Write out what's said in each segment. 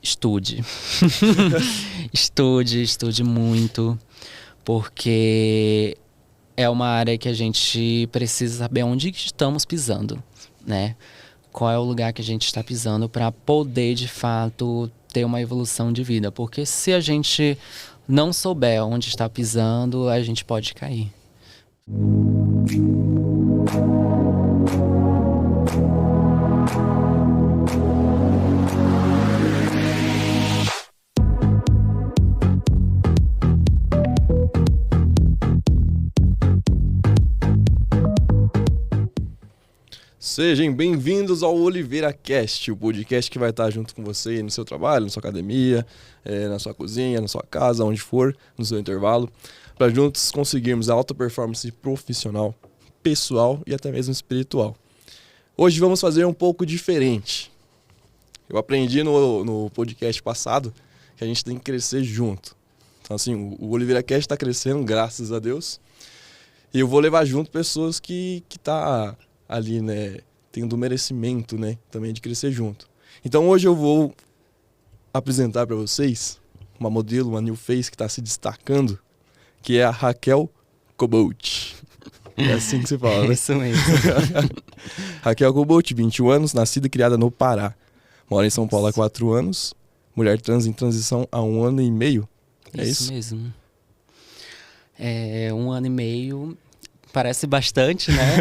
Estude. Estude muito, porque é uma área que a gente precisa saber onde estamos pisando, né? Qual é o lugar que a gente está pisando para poder, de fato, ter uma evolução de vida. Porque se a gente não souber onde está pisando, a gente pode cair. Sejam bem-vindos ao Oliveira Cast, o podcast que vai estar junto com você no seu trabalho, na sua academia, na sua cozinha, na sua casa, onde for, no seu intervalo, para juntos conseguirmos a alta performance profissional, pessoal e até mesmo espiritual. Hoje vamos fazer um pouco diferente. Eu aprendi no podcast passado que a gente tem que crescer junto. Então assim, o Oliveira Cast está crescendo, graças a Deus, e eu vou levar junto pessoas que tá ali, né, tendo merecimento, né, também de crescer junto. Então hoje eu vou apresentar para vocês uma modelo, uma new face que está se destacando, que é a Raquel Cobalt. É assim que se fala, né? É isso mesmo. Raquel Cobalt, 21 anos, nascida e criada no Pará. Mora em São Paulo há 4 anos. Mulher trans em transição há 1 ano e meio. É isso? Isso mesmo. 1 ano e meio, parece bastante, né?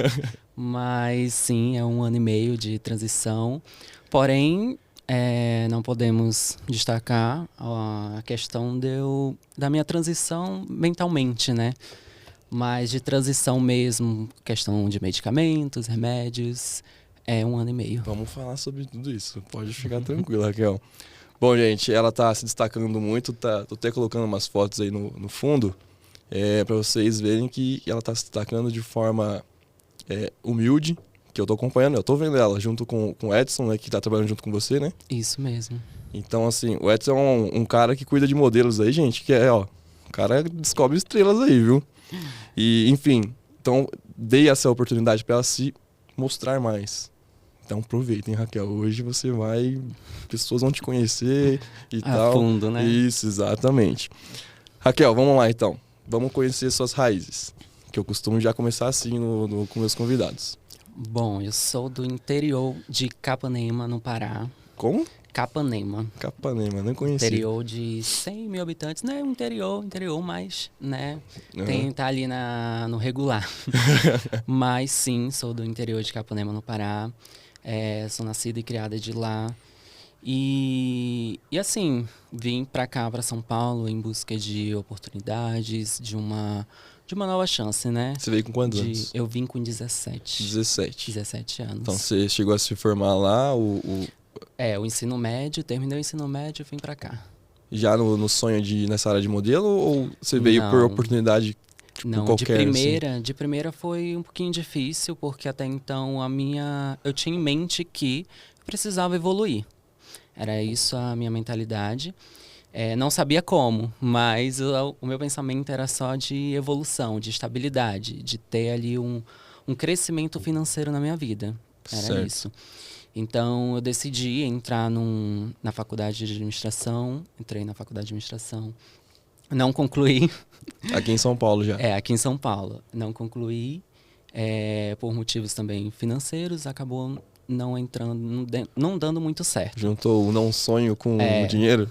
Mas sim, é 1 ano e meio de transição. Porém, não podemos destacar a questão da minha transição mentalmente, né? Mas de transição mesmo, questão de medicamentos, remédios, é 1 ano e meio. Vamos falar sobre tudo isso. Pode ficar tranquila, Raquel. Bom, gente, ela tá se destacando muito. Tô até colocando umas fotos aí no fundo, para vocês verem que ela tá se destacando de forma humilde, que eu tô acompanhando. Eu tô vendo ela junto com o Edson, né, que tá trabalhando junto com você, né? Isso mesmo. Então, assim, o Edson é um cara que cuida de modelos aí, gente, que o cara descobre estrelas aí, viu? E, enfim, então dei essa oportunidade para ela se mostrar mais. Então aproveitem, Raquel. Hoje você vai... pessoas vão te conhecer e tal. A fundo, né? Isso, exatamente. Raquel, vamos lá então. Vamos conhecer suas raízes. Que eu costumo já começar assim com meus convidados. Bom, eu sou do interior de Capanema, no Pará. Como? Capanema. Capanema, não conheci. Interior de 100 mil habitantes. Não é um interior, mas, né, tá ali no regular. Mas sim, sou do interior de Capanema, no Pará. Sou nascida e criada de lá. E assim, vim pra cá, pra São Paulo, em busca de oportunidades, de uma nova chance, né? Você veio com quantos anos? Eu vim com 17. 17 anos. Então você chegou a se formar lá, o ensino médio, terminei o ensino médio e vim pra cá. Já no sonho de ir nessa área de modelo, ou você veio por oportunidade qualquer? De primeira foi um pouquinho difícil, porque até então eu tinha em mente que precisava evoluir. Era isso a minha mentalidade. Não sabia como, mas o meu pensamento era só de evolução, de estabilidade, de ter ali um crescimento financeiro na minha vida. Era certo. isso. Então, eu decidi entrar na faculdade de administração. Entrei na faculdade de administração. Não concluí. Aqui em São Paulo já? Aqui em São Paulo. Não concluí. Por motivos também financeiros, acabou não dando muito certo. Juntou o não sonho com o dinheiro?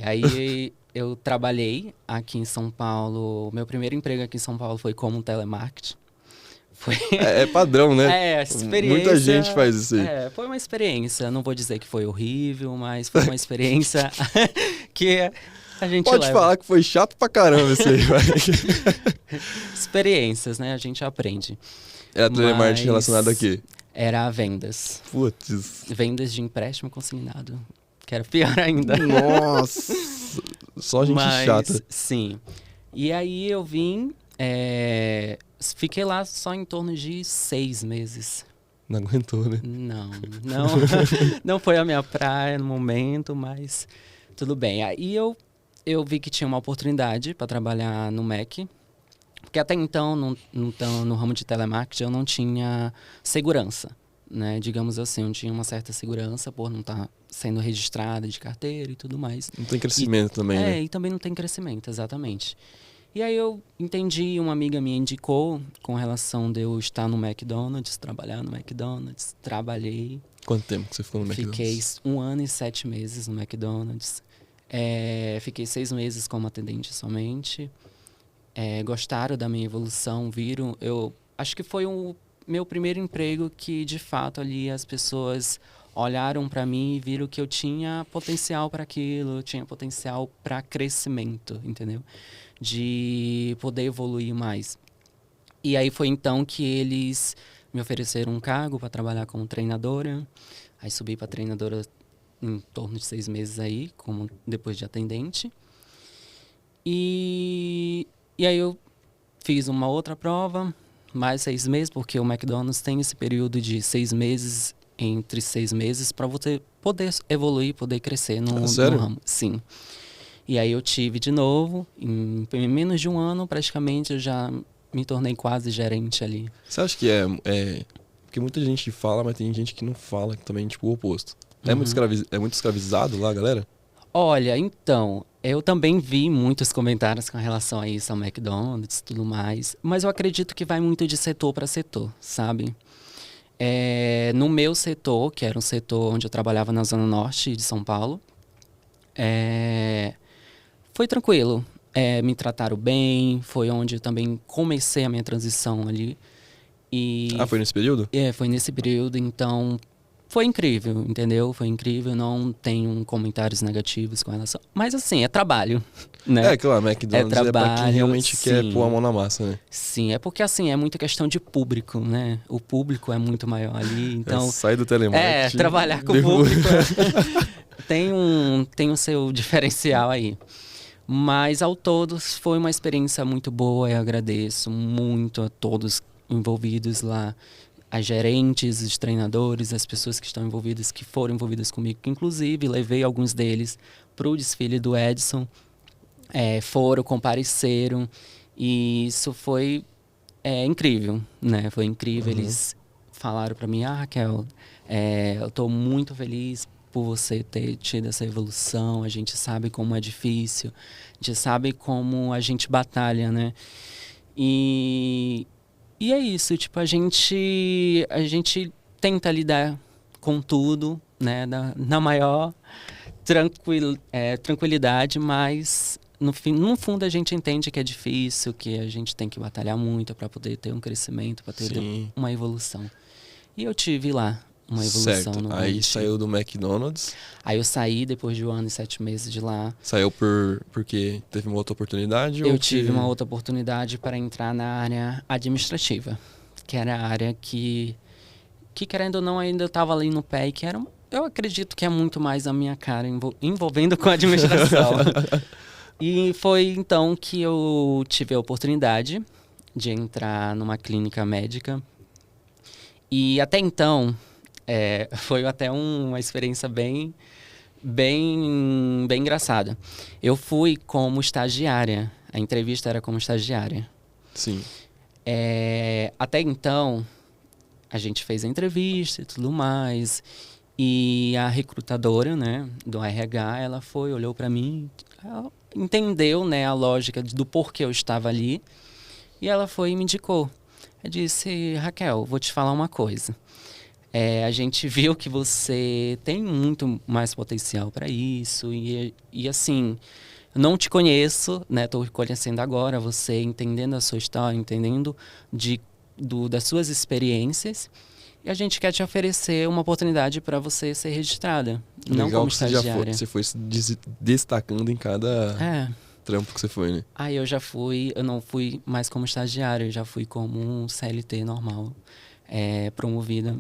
Aí eu trabalhei aqui em São Paulo. Meu primeiro emprego aqui em São Paulo foi como telemarketing. É padrão, né? Experiência. Muita gente faz isso aí. Foi uma experiência. Não vou dizer que foi horrível, mas foi uma experiência que a gente Pode falar que foi chato pra caramba isso aí, vai. Experiências, né? A gente aprende. Era telemarketing relacionado a quê? Era vendas. Putz. Vendas de empréstimo consignado. Que era pior ainda. Nossa! Só gente chata. Sim. E aí eu vim... fiquei lá só em torno de 6 meses. Não aguentou, né? Não foi a minha praia no momento, mas tudo bem. Aí eu vi que tinha uma oportunidade para trabalhar no MEC, porque até então, no ramo de telemarketing, eu não tinha segurança. né? Digamos assim, eu tinha uma certa segurança por não estar sendo registrada de carteira e tudo mais. Não tem crescimento também, né? E também não tem crescimento, exatamente. E aí eu entendi, uma amiga minha indicou com relação de eu estar no McDonald's, trabalhar no McDonald's, trabalhei. Quanto tempo que você ficou no Fiquei McDonald's? 1 ano e 7 meses no McDonald's. Fiquei 6 meses como atendente somente. Gostaram da minha evolução, viram. Eu acho que foi o meu primeiro emprego que, de fato, ali as pessoas olharam para mim e viram que eu tinha potencial para aquilo, eu tinha potencial para crescimento, entendeu? De poder evoluir mais. E aí foi então que eles me ofereceram um cargo para trabalhar como treinadora. Aí subi para treinadora em torno de 6 meses aí, como depois de atendente. E aí eu fiz uma outra prova, mais 6 meses, porque o McDonald's tem esse período de 6 meses, entre 6 meses, para você poder evoluir, poder crescer no ramo. Sim. E aí eu tive de novo, em menos de 1 ano, praticamente, eu já me tornei quase gerente ali. Você acha que porque muita gente fala, mas tem gente que não fala também, tipo, o oposto. É muito escravizado lá, galera? Olha, então, eu também vi muitos comentários com relação a isso, ao McDonald's e tudo mais, mas eu acredito que vai muito de setor para setor, sabe? No meu setor, que era um setor onde eu trabalhava na Zona Norte de São Paulo, foi tranquilo. Me trataram bem, foi onde eu também comecei a minha transição ali. Foi nesse período? Foi nesse período, então foi incrível, entendeu? Foi incrível, não tenho comentários negativos com relação... Mas assim, é trabalho, né? Claro, McDonald's é pra quem realmente quer pôr a mão na massa, né? Sim, é porque assim, é muita questão de público, né? O público é muito maior ali, então... Sai do telemarketing. Trabalhar com o público tem o seu diferencial aí. Mas ao todo foi uma experiência muito boa, eu agradeço muito a todos envolvidos lá, as gerentes, os treinadores, as pessoas que estão envolvidas, que foram envolvidas comigo, que inclusive levei alguns deles para o desfile do Edson, compareceram, e isso foi incrível, né? Foi incrível, eles falaram para mim, Raquel, eu estou muito feliz por você ter tido essa evolução, a gente sabe como é difícil, a gente sabe como a gente batalha, né? E é isso, tipo, a gente tenta lidar com tudo, né, na maior tranquilidade, mas no fundo a gente entende que é difícil, que a gente tem que batalhar muito para poder ter um crescimento, para ter uma evolução. E eu tive lá uma evolução. Certo. Aí saiu do McDonald's. Aí eu saí depois de 1 ano e 7 meses de lá. Saiu porque teve uma outra oportunidade? Eu tive uma outra oportunidade para entrar na área administrativa, que era a área que querendo ou não ainda estava ali no pé, e que era, eu acredito que é muito mais a minha cara envolvendo com a administração. E foi então que eu tive a oportunidade de entrar numa clínica médica. E até então foi até uma experiência bem engraçada. Eu fui como estagiária. A entrevista era como estagiária. Sim. Até então, a gente fez a entrevista e tudo mais. E a recrutadora, né, do RH, ela olhou para mim, ela entendeu, né, a lógica do porquê eu estava ali. E ela foi e me indicou. Eu disse, Raquel, vou te falar uma coisa. A gente viu que você tem muito mais potencial para isso. E assim, não te conheço, né? Estou conhecendo agora você, entendendo a sua história, entendendo das suas experiências. E a gente quer te oferecer uma oportunidade para você ser registrada. Legal, não como estagiária. Você foi se destacando em cada trampo que você foi, né? Aí eu não fui mais como estagiário, eu já fui como um CLT normal, promovida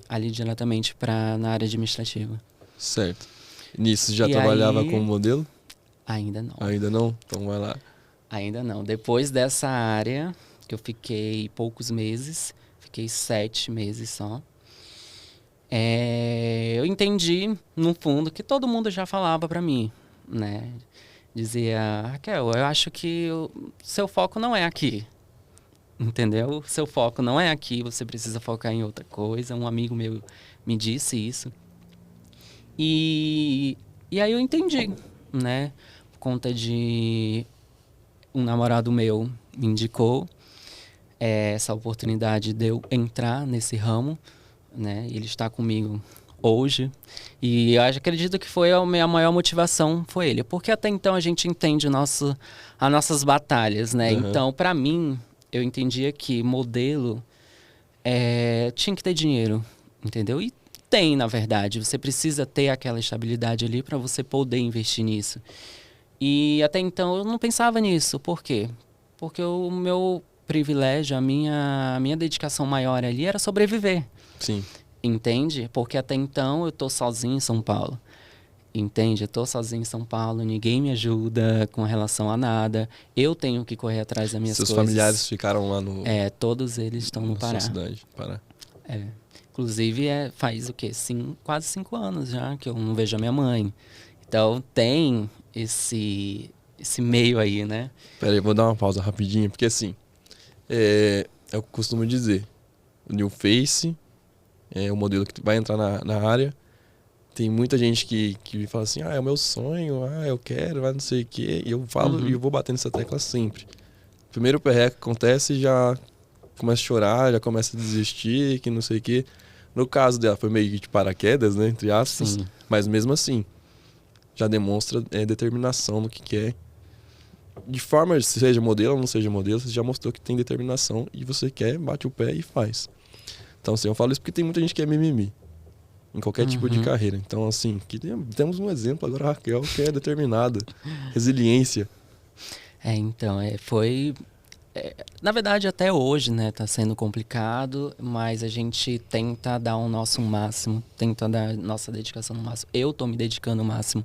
ali diretamente na área administrativa. Certo. Nisso já trabalhava como modelo? Ainda não. Ainda não? Então vai lá. Ainda não. Depois dessa área, que eu fiquei poucos meses, fiquei 7 meses só, eu entendi, no fundo, que todo mundo já falava pra mim, né? Dizia, Raquel, eu acho que o seu foco não é aqui. entendeu? Seu foco não é aqui, você precisa focar em outra coisa. Um amigo meu me disse isso. E aí eu entendi, né? Por conta de um namorado meu me indicou essa oportunidade de eu entrar nesse ramo, né? Ele está comigo hoje. E eu acredito que foi a minha maior motivação, foi ele. Porque até então a gente entende as nossas batalhas, né? Uhum. Então, para mim, eu entendia que modelo tinha que ter dinheiro, entendeu? E tem, na verdade. Você precisa ter aquela estabilidade ali para você poder investir nisso. E até então eu não pensava nisso. Por quê? Porque o meu privilégio, a minha dedicação maior ali era sobreviver. Sim. Entende? Porque até então eu tô sozinho em São Paulo. Entende? Eu tô sozinho em São Paulo, ninguém me ajuda com relação a nada. Eu tenho que correr atrás das minhas Seus coisas. familiares ficaram lá no... Todos eles estão no na Pará. sua cidade, Pará. Inclusive, faz o quê? Quase 5 anos já que eu não vejo a minha mãe. Então, tem esse meio aí, né? Pera aí, vou dar uma pausa rapidinho, porque assim, é o que eu costumo dizer. O New Face é o modelo que vai entrar na área. Tem muita gente que fala assim, é o meu sonho, eu quero, não sei o quê. E eu falo e eu vou batendo essa tecla sempre. Primeiro o perreco acontece, já começa a chorar, já começa a desistir, que não sei o quê. No caso dela, foi meio que de paraquedas, né, entre aspas. Sim. Mas mesmo assim, já demonstra determinação no que quer. De forma, seja modelo ou não seja modelo, você já mostrou que tem determinação e você quer, bate o pé e faz. Então, assim, eu falo isso porque tem muita gente que é mimimi. Em qualquer tipo de carreira. Então, assim, temos um exemplo agora, a Raquel, que é determinada. Resiliência. Então, foi... na verdade, até hoje, né, tá sendo complicado, mas a gente tenta dar o nosso máximo, tenta dar nossa dedicação no máximo. Eu tô me dedicando o máximo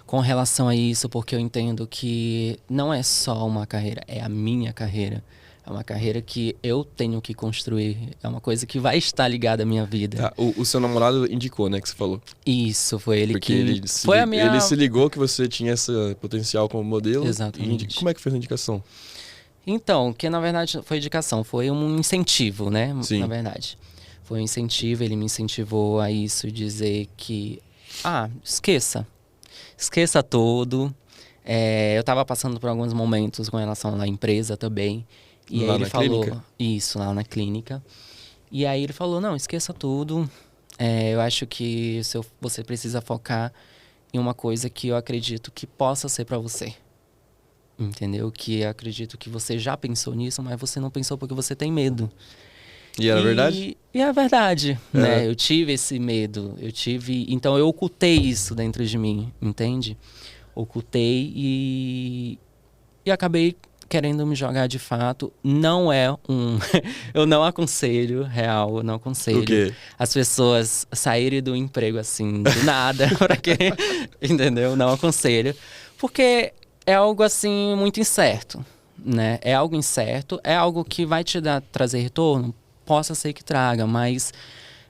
com relação a isso, porque eu entendo que não é só uma carreira, é a minha carreira. É uma carreira que eu tenho que construir. É uma coisa que vai estar ligada à minha vida. Tá, o seu namorado indicou, né, que você falou. Isso, foi ele porque que... Ele se ligou que você tinha esse potencial como modelo. Exatamente. Como é que fez a indicação? Então, que na verdade foi indicação, foi um incentivo, né? Sim. Na verdade. Foi um incentivo, ele me incentivou a isso, dizer que... esqueça. Esqueça tudo. Eu tava passando por alguns momentos com relação à empresa também. E lá aí ele falou... Clínica? Isso, lá na clínica. E aí ele falou, não, esqueça tudo. Eu acho que você precisa focar em uma coisa que eu acredito que possa ser pra você. Entendeu? Que eu acredito que você já pensou nisso, mas você não pensou porque você tem medo. E era verdade? E é verdade, né? Eu tive esse medo, então eu ocultei isso dentro de mim, entende? Ocultei e acabei querendo me jogar de fato. Não é eu não aconselho, real, eu não aconselho. O quê? As pessoas saírem do emprego assim, do nada, pra quê? Entendeu? Não aconselho. Porque é algo assim muito incerto, né? É algo incerto, é algo que vai trazer retorno, possa ser que traga, mas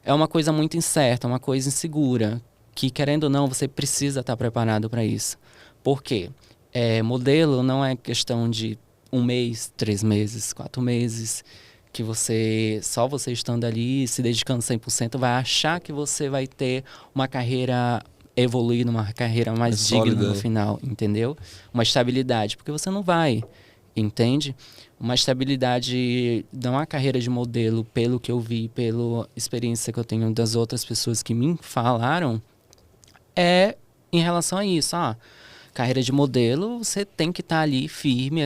é uma coisa muito incerta, uma coisa insegura, que querendo ou não, você precisa estar preparado para isso. Por quê? Modelo não é questão de 1 mês, 3 meses, 4 meses, que só você estando ali, se dedicando 100%, vai achar que você vai ter uma carreira evoluir numa carreira mais digna sólida, no final, entendeu? Uma estabilidade, porque você não vai, entende? Uma estabilidade de uma carreira de modelo, pelo que eu vi, pela experiência que eu tenho das outras pessoas que me falaram, é em relação a isso. Carreira de modelo, você tem que estar ali firme,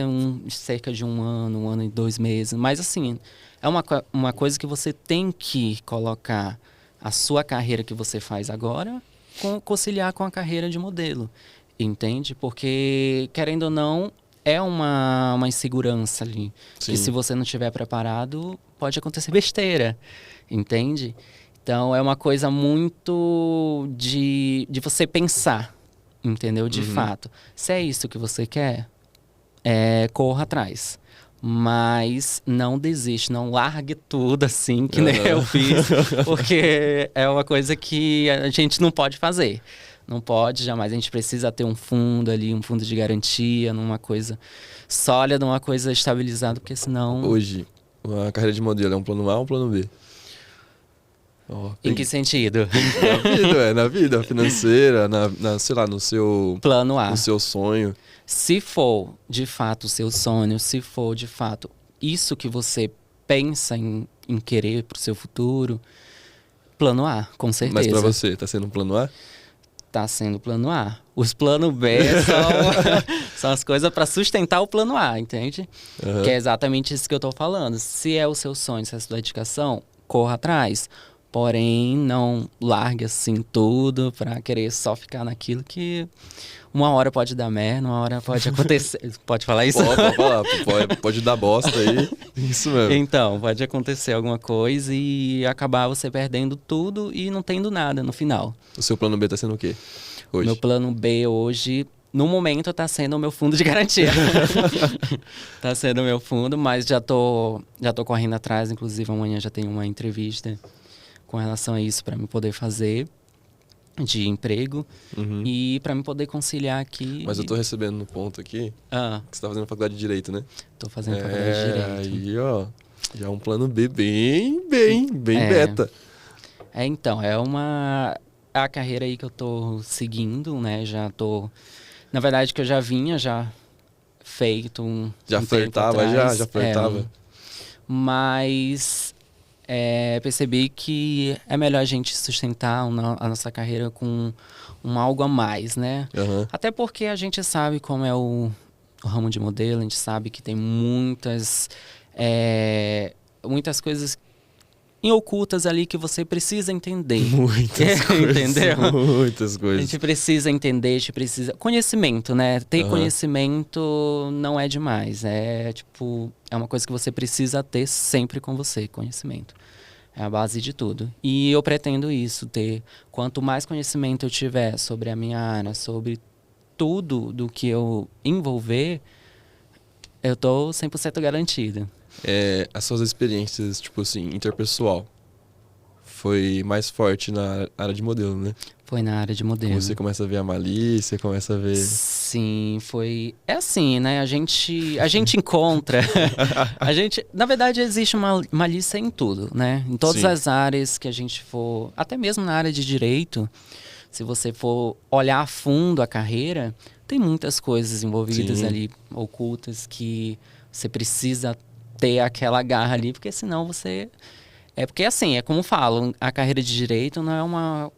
cerca de 1 ano e 2 meses. Mas assim, é uma coisa que você tem que colocar a sua carreira que você faz agora, conciliar com a carreira de modelo, entende? Porque, querendo ou não, é uma insegurança ali. Sim. Que se você não estiver preparado, pode acontecer besteira, entende? Então, é uma coisa muito de você pensar, entendeu? De fato. Se é isso que você quer, corra atrás. Mas não desiste, não largue tudo assim, que nem eu fiz, porque é uma coisa que a gente não pode fazer. Não pode, jamais. A gente precisa ter um fundo ali, um fundo de garantia, numa coisa sólida, uma coisa estabilizada, porque senão... Hoje, a carreira de modelo é um plano A ou um plano B? Ó, Em que sentido? na vida financeira, sei lá, Plano A. no seu sonho. Se for, de fato, o seu sonho, se for, de fato, isso que você pensa em querer pro seu futuro, plano A, com certeza. Mas pra você, tá sendo um plano A? Tá sendo plano A. Os plano B são as coisas para sustentar o plano A, entende? Uhum. Que é exatamente isso que eu tô falando. Se é o seu sonho, se é a sua dedicação, corra atrás. Porém, não largue assim tudo pra querer só ficar naquilo que uma hora pode dar merda, uma hora pode acontecer. Pode falar isso? Pode falar, pode dar bosta aí. Isso mesmo. Então, pode acontecer alguma coisa e acabar você perdendo tudo e não tendo nada no final. O seu plano B tá sendo o quê hoje? Meu plano B hoje, no momento, tá sendo o meu fundo de garantia. Tá sendo o meu fundo, mas já tô correndo atrás. Inclusive, amanhã já tenho uma entrevista com relação a isso para me poder fazer de emprego e para me poder conciliar aqui. Mas eu tô recebendo no ponto aqui que você tá fazendo faculdade de Direito, né? Tô fazendo faculdade de Direito. Aí, ó, já é um plano B bem beta. Então, é a carreira aí que eu tô seguindo, né? Já tô... Na verdade, que eu já vinha feito Já tempo flertava, atrás. já flertava. Mas... percebi que é melhor a gente sustentar a nossa carreira com algo a mais, né? Uhum. Até porque a gente sabe como é o ramo de modelo, a gente sabe que tem muitas coisas ocultas ali que você precisa entender. Muitas coisas. Entendeu? Muitas A coisas. gente precisa entender, a gente precisa... Conhecimento, né? Ter conhecimento não é demais. É uma coisa que você precisa ter sempre com você, conhecimento. É a base de tudo. E eu pretendo isso, ter... Quanto mais conhecimento eu tiver sobre a minha área, sobre tudo do que eu envolver, eu tô 100% garantido. As suas experiências, tipo assim, interpessoal, foi mais forte na área de modelo, né? Foi na área de modelo. Você começa a ver a malícia, começa a ver... Sim, foi... É assim, né? A gente encontra... Na verdade, existe uma malícia em tudo, né? Em todas as áreas que a gente for... Até mesmo na área de direito, se você for olhar a fundo a carreira, tem muitas coisas envolvidas ali, ocultas, que você precisa ter aquela garra ali, porque senão você... Porque assim, é como falo, a carreira de direito não é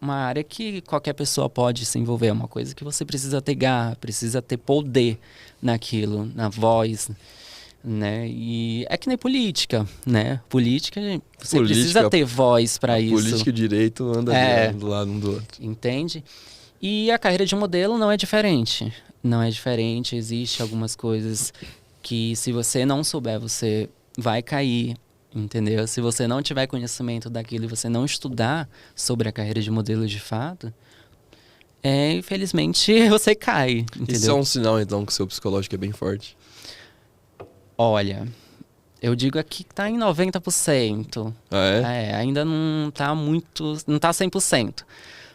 uma área que qualquer pessoa pode se envolver. É uma coisa que você precisa ter garra, precisa ter poder naquilo, na voz, né? E é que nem política, né? Política, você precisa ter voz para isso. Política e direito anda do lado um do outro. Entende? E a carreira de modelo não é diferente. Não é diferente, existe algumas coisas que se você não souber, você vai cair. Entendeu? Se você não tiver conhecimento daquilo e você não estudar sobre a carreira de modelo de fato, infelizmente você cai. Entendeu? Isso é um sinal, então, que o seu psicológico é bem forte? Olha, eu digo aqui que tá em 90%. Ainda não tá não tá 100%.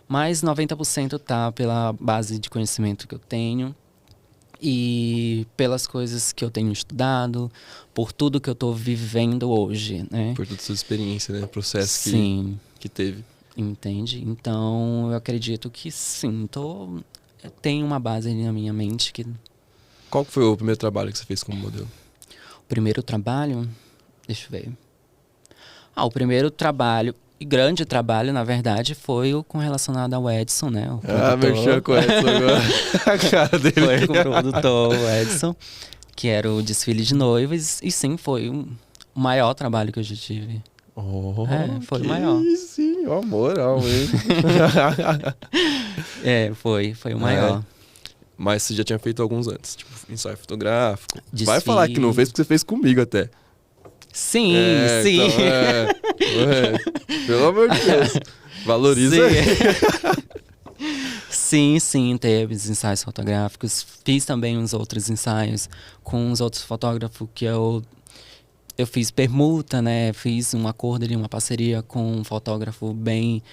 Mas 90% tá pela base de conhecimento que eu tenho. E pelas coisas que eu tenho estudado, por tudo que eu tô vivendo hoje, né? Por toda a sua experiência, né? O processo que teve. Entende? Então, eu acredito que sim, tenho uma base ali na minha mente que... Qual foi o primeiro trabalho que você fez como modelo? O primeiro trabalho? Deixa eu ver. O primeiro trabalho... E grande trabalho, na verdade, foi o com relacionado ao Edson, né? Mexeu com o Edson agora. A cara dele. Foi com o produtor Edson, que era o desfile de noivas. E sim, foi o maior trabalho que eu já tive. Foi o maior. Sim, ó, moral, hein? Foi o maior. Mas você já tinha feito alguns antes, tipo ensaio fotográfico. Desfile. Vai falar que não fez porque você fez comigo até. Sim, sim. Então, pelo amor de Deus. Valoriza aí. Sim, teve os ensaios fotográficos. Fiz também uns outros ensaios com uns outros fotógrafos que eu fiz permuta, né? Fiz um acordo ali, uma parceria com um fotógrafo bem,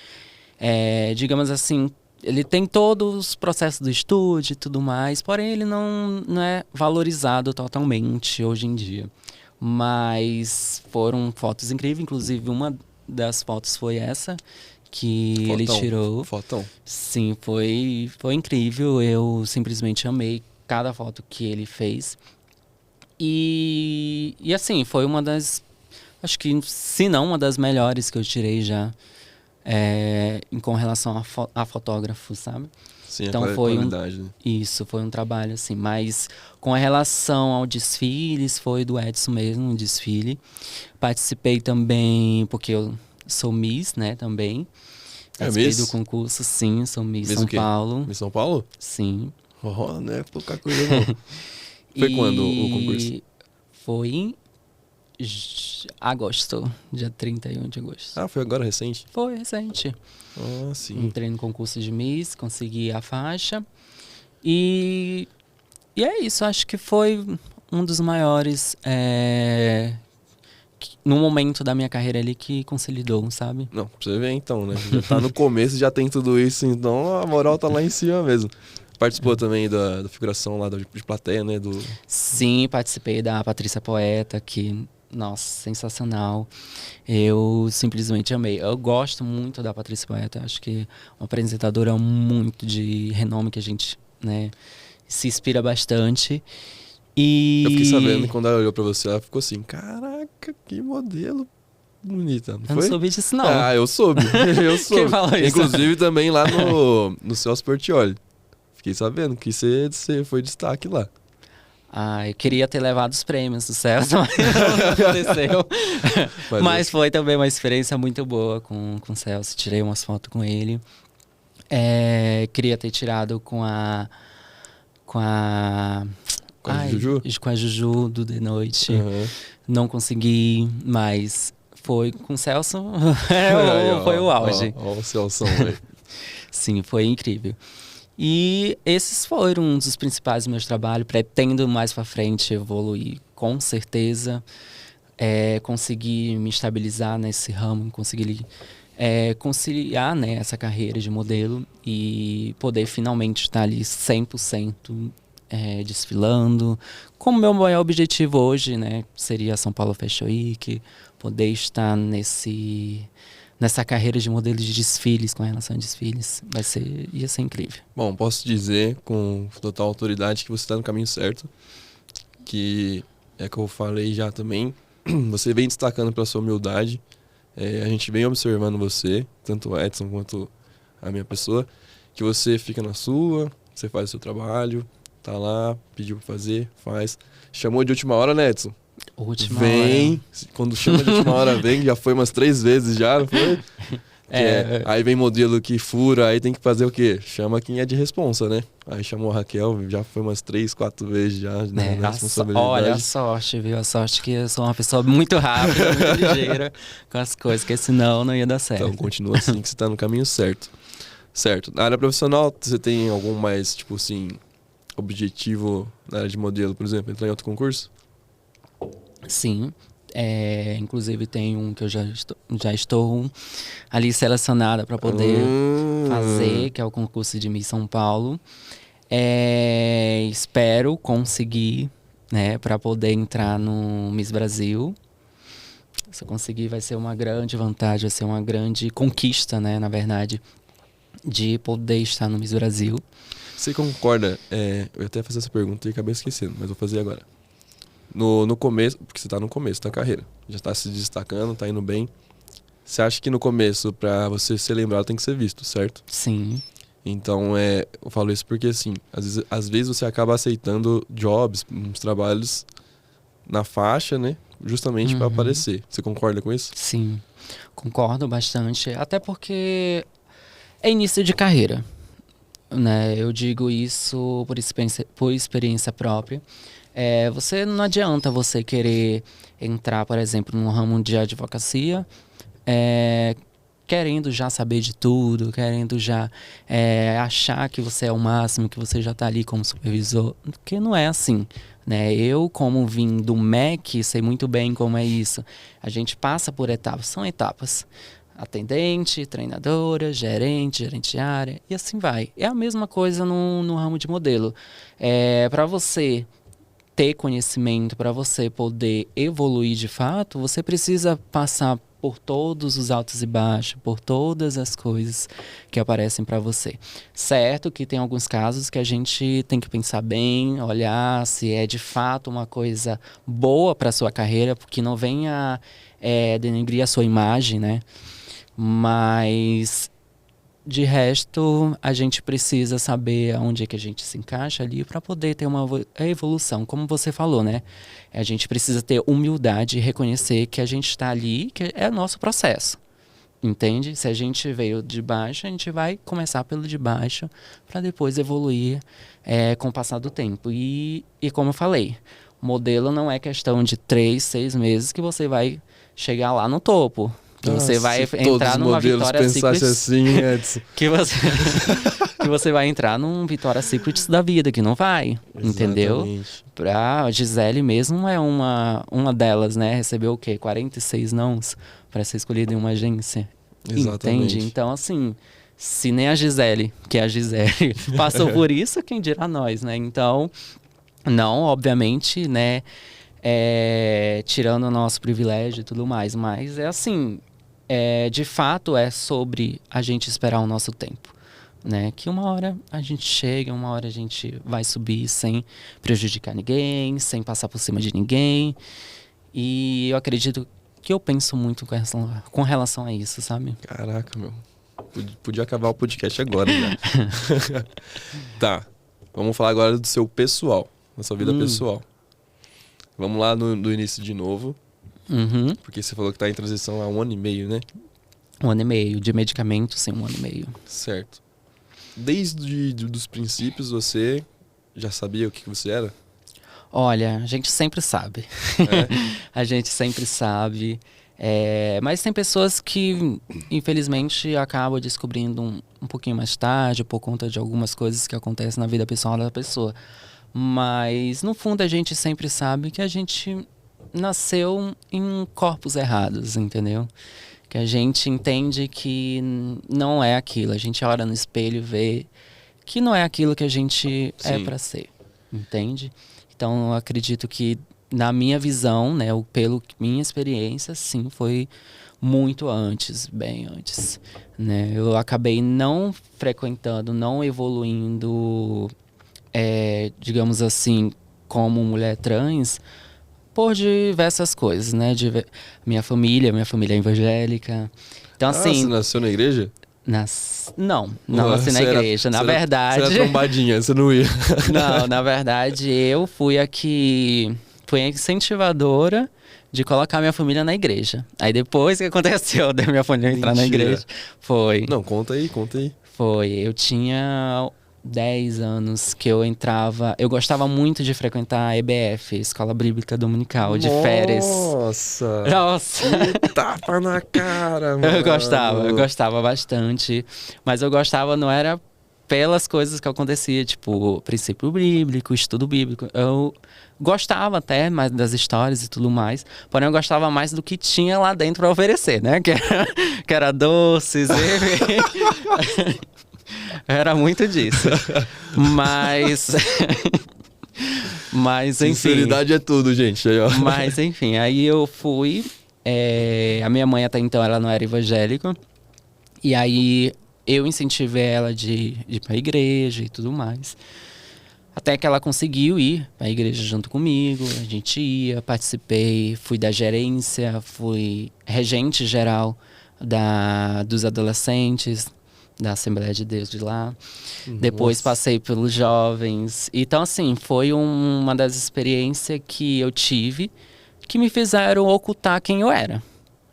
digamos assim, ele tem todos os processos do estúdio e tudo mais, porém ele não é valorizado totalmente hoje em dia. Mas foram fotos incríveis, inclusive uma das fotos foi essa que ele tirou. Fotão. Sim, foi incrível. Eu simplesmente amei cada foto que ele fez. E assim, foi uma das, acho que se não uma das melhores que eu tirei já com relação a fotógrafo, sabe? Sim, Então a qualidade, né? Isso, foi um trabalho assim, mas com a relação ao desfiles, foi do Edson mesmo, um desfile. Participei também, porque eu sou Miss, né, também. Participei Miss? do concurso, sim, sou Miss Miss São o quê? Paulo. Miss São Paulo? Sim. Oh, não é pouca coisa não. Foi quando o concurso? Foi em agosto, dia 31 de agosto. Ah, foi agora recente? Foi recente. Ah, sim. Entrei no concurso de Miss, consegui a faixa. E é isso, acho que foi um dos maiores no momento da minha carreira ali que consolidou, sabe? Não, pra você ver então, né? Já tá no começo, já tem tudo isso, então a moral tá lá em cima mesmo. Participou também da figuração lá de plateia, né? Sim, participei da Patrícia Poeta, que, nossa, sensacional. Eu simplesmente amei. Eu gosto muito da Patrícia Poeta, acho que é uma apresentadora muito de renome que a gente, né, se inspira bastante. E Eu fiquei sabendo que quando ela olhou pra você, ela ficou assim, caraca, que modelo bonita, não foi? Eu não soube disso, não. Ah, eu soube, eu soube. Quem falou isso? Inclusive também lá no Celso Portiolli. Fiquei sabendo que você foi destaque lá. Ah, eu queria ter levado os prêmios do Celso, mas não aconteceu. Mas foi também uma experiência muito boa com o Celso. Tirei umas fotos com ele. Queria ter tirado com a Juju? Com a Juju do The Noite. Uhum. Não consegui, mas foi com o Celso. Foi o auge. Ó o Celso, velho. Sim, foi incrível. E esses foram um dos principais meus trabalhos. Pretendo mais pra frente evoluir, com certeza. Conseguir me estabilizar nesse ramo, conseguir conciliar, né, essa carreira de modelo e poder finalmente estar ali 100% desfilando. Como meu maior objetivo hoje, né, seria a São Paulo Fashion Week, poder estar nessa carreira de modelo de desfiles, com relação a desfiles, ia ser incrível. Bom, posso dizer com total autoridade que você está no caminho certo, que é que eu falei já também, você vem destacando pela sua humildade, a gente vem observando você, tanto o Edson quanto a minha pessoa, que você fica na sua, você faz o seu trabalho, tá lá, pediu pra fazer, faz. Chamou de última hora, né, Edson? Última vem, hora. Quando chama de última hora vem, já foi umas 3 vezes já, não foi? Aí vem modelo que fura, aí tem que fazer o quê? Chama quem é de responsa, né? Aí chamou a Raquel, já foi umas 3, 4 vezes já, né? Na responsabilidade. Olha a sorte, viu? A sorte que eu sou uma pessoa muito rápida, muito ligeira com as coisas, porque senão não ia dar certo. Então continua assim que você tá no caminho certo. Certo. Na área profissional, você tem algum mais, tipo assim, objetivo na área de modelo, por exemplo, entrar em outro concurso? Sim. Inclusive tem um que eu já estou ali selecionada para poder fazer, que é o concurso de Miss São Paulo. Espero conseguir, né, para poder entrar no Miss Brasil. Se eu conseguir, vai ser uma grande vantagem, vai ser uma grande conquista, né, na verdade, de poder estar no Miss Brasil. Você concorda? Eu ia até fazer essa pergunta e acabei esquecendo, mas vou fazer agora. No começo, porque você tá no começo da carreira, já tá se destacando, tá indo bem. Você acha que no começo, pra você ser lembrado, tem que ser visto, certo? Sim. Então, eu falo isso porque, assim, às vezes você acaba aceitando jobs, uns trabalhos na faixa, né? Justamente pra aparecer. Você concorda com isso? Sim, concordo bastante. Até porque é início de carreira, né? Eu digo isso por experiência própria. Você não adianta você querer entrar, por exemplo, no ramo de advocacia, querendo já saber de tudo, querendo já achar que você é o máximo, que você já está ali como supervisor, porque não é assim, né? Eu, como vim do MEC, sei muito bem como é isso. A gente passa por etapas, são etapas. Atendente, treinadora, gerente de área, e assim vai. É a mesma coisa no ramo de modelo. Para você ter conhecimento, para você poder evoluir de fato, você precisa passar por todos os altos e baixos, por todas as coisas que aparecem para você. Certo que tem alguns casos que a gente tem que pensar bem, olhar se é de fato uma coisa boa para sua carreira, porque não venha denegrir a sua imagem, né? Mas de resto, a gente precisa saber onde é que a gente se encaixa ali para poder ter uma evolução. Como você falou, né? A gente precisa ter humildade e reconhecer que a gente está ali, que é nosso processo. Entende? Se a gente veio de baixo, a gente vai começar pelo de baixo para depois evoluir com o passar do tempo. E como eu falei, modelo não é questão de 3, 6 meses que você vai chegar lá no topo. Que você vai entrar numa Vitória Secret assim, Edson. que você vai entrar num Vitória Secret da vida, que não vai, entendeu? A Gisele mesmo é uma delas, né? Recebeu o quê? 46 nãos para ser escolhida em uma agência. Exatamente. Entende? Então, assim, se nem a Gisele, que é a Gisele, passou por isso, quem dirá nós, né? Então, não, obviamente, né? Tirando o nosso privilégio e tudo mais, mas é assim... de fato é sobre a gente esperar o nosso tempo, né? Que uma hora a gente chega, uma hora a gente vai subir sem prejudicar ninguém, sem passar por cima de ninguém. E eu acredito que eu penso muito com relação a isso, sabe? Caraca, meu. Podia acabar o podcast agora já. Tá, vamos falar agora do seu pessoal, da sua vida pessoal. Vamos lá do início de novo. Uhum. Porque você falou que tá em transição há 1 ano e meio, né? 1 ano e meio. De medicamento, sim, 1 ano e meio. Certo. Desde dos princípios, você já sabia o que você era? Olha, a gente sempre sabe. A gente sempre sabe. Mas tem pessoas que, infelizmente, acabam descobrindo um pouquinho mais tarde, por conta de algumas coisas que acontecem na vida pessoal da pessoa. Mas, no fundo, a gente sempre sabe que a gente nasceu em corpos errados, entendeu? Que a gente entende que não é aquilo. A gente olha no espelho e vê que não é aquilo que a gente é para ser, entende? Então, eu acredito que, na minha visão, né, pelo minha experiência, sim, foi muito antes, bem antes, né? Eu acabei não frequentando, não evoluindo, digamos assim, como mulher trans, por diversas coisas, né? Minha família é evangélica. Então, assim... Você nasceu na igreja? Não nasci na igreja. Na verdade... Você era trombadinha, você não ia. Não, na verdade, eu fui a incentivadora de colocar minha família na igreja. Aí depois que aconteceu da minha família entrar na igreja, foi... Não, conta aí. Foi, eu tinha 10 anos que eu entrava... Eu gostava muito de frequentar a EBF, Escola Bíblica Dominical, de férias. Nossa! Que tapa na cara, mano! Eu gostava bastante. Mas eu gostava, não era pelas coisas que acontecia, tipo, princípio bíblico, estudo bíblico. Eu gostava até mais das histórias e tudo mais, porém eu gostava mais do que tinha lá dentro para oferecer, né? Que era doces e... Era muito disso. Mas enfim. Sinceridade é tudo, gente. Aí, ó. Mas enfim, aí eu fui. A minha mãe até então ela não era evangélica. E aí eu incentivei ela de ir pra igreja e tudo mais. Até que ela conseguiu ir pra igreja junto comigo. A gente ia, participei, fui da gerência, fui regente geral dos adolescentes da Assembleia de Deus de lá. Nossa. Depois passei pelos jovens. Então, assim, foi uma das experiências que eu tive que me fizeram ocultar quem eu era,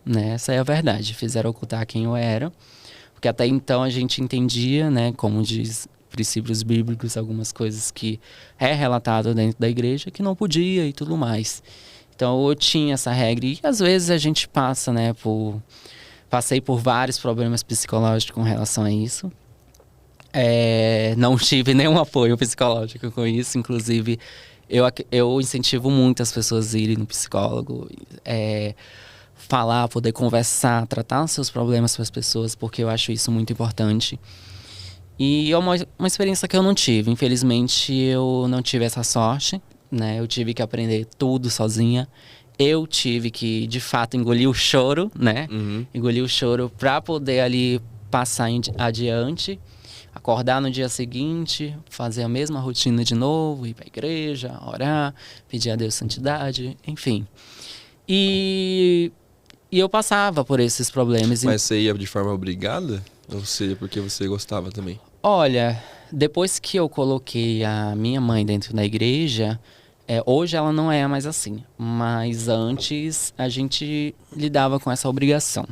né? Essa é a verdade. Fizeram ocultar quem eu era. Porque até então a gente entendia, né? Como diz princípios bíblicos, algumas coisas que é relatado dentro da igreja que não podia e tudo mais. Então, eu tinha essa regra. E às vezes a gente passa, né? Passei por vários problemas psicológicos com relação a isso. Não tive nenhum apoio psicológico com isso. Inclusive, eu incentivo muito as pessoas a irem no psicólogo. Falar, poder conversar, tratar os seus problemas com as pessoas, porque eu acho isso muito importante. E é uma experiência que eu não tive. Infelizmente, eu não tive essa sorte, né? Eu tive que aprender tudo sozinha. Eu tive que, de fato, engolir o choro, né? Engolir o choro para poder ali passar adiante, acordar no dia seguinte, fazer a mesma rotina de novo, ir para a igreja, orar, pedir a Deus santidade, enfim. E eu passava por esses problemas. Mas você ia de forma obrigada? Ou seja, porque você gostava também? Olha, depois que eu coloquei a minha mãe dentro da igreja, hoje ela não é mais assim. Mas antes a gente lidava com essa obrigação,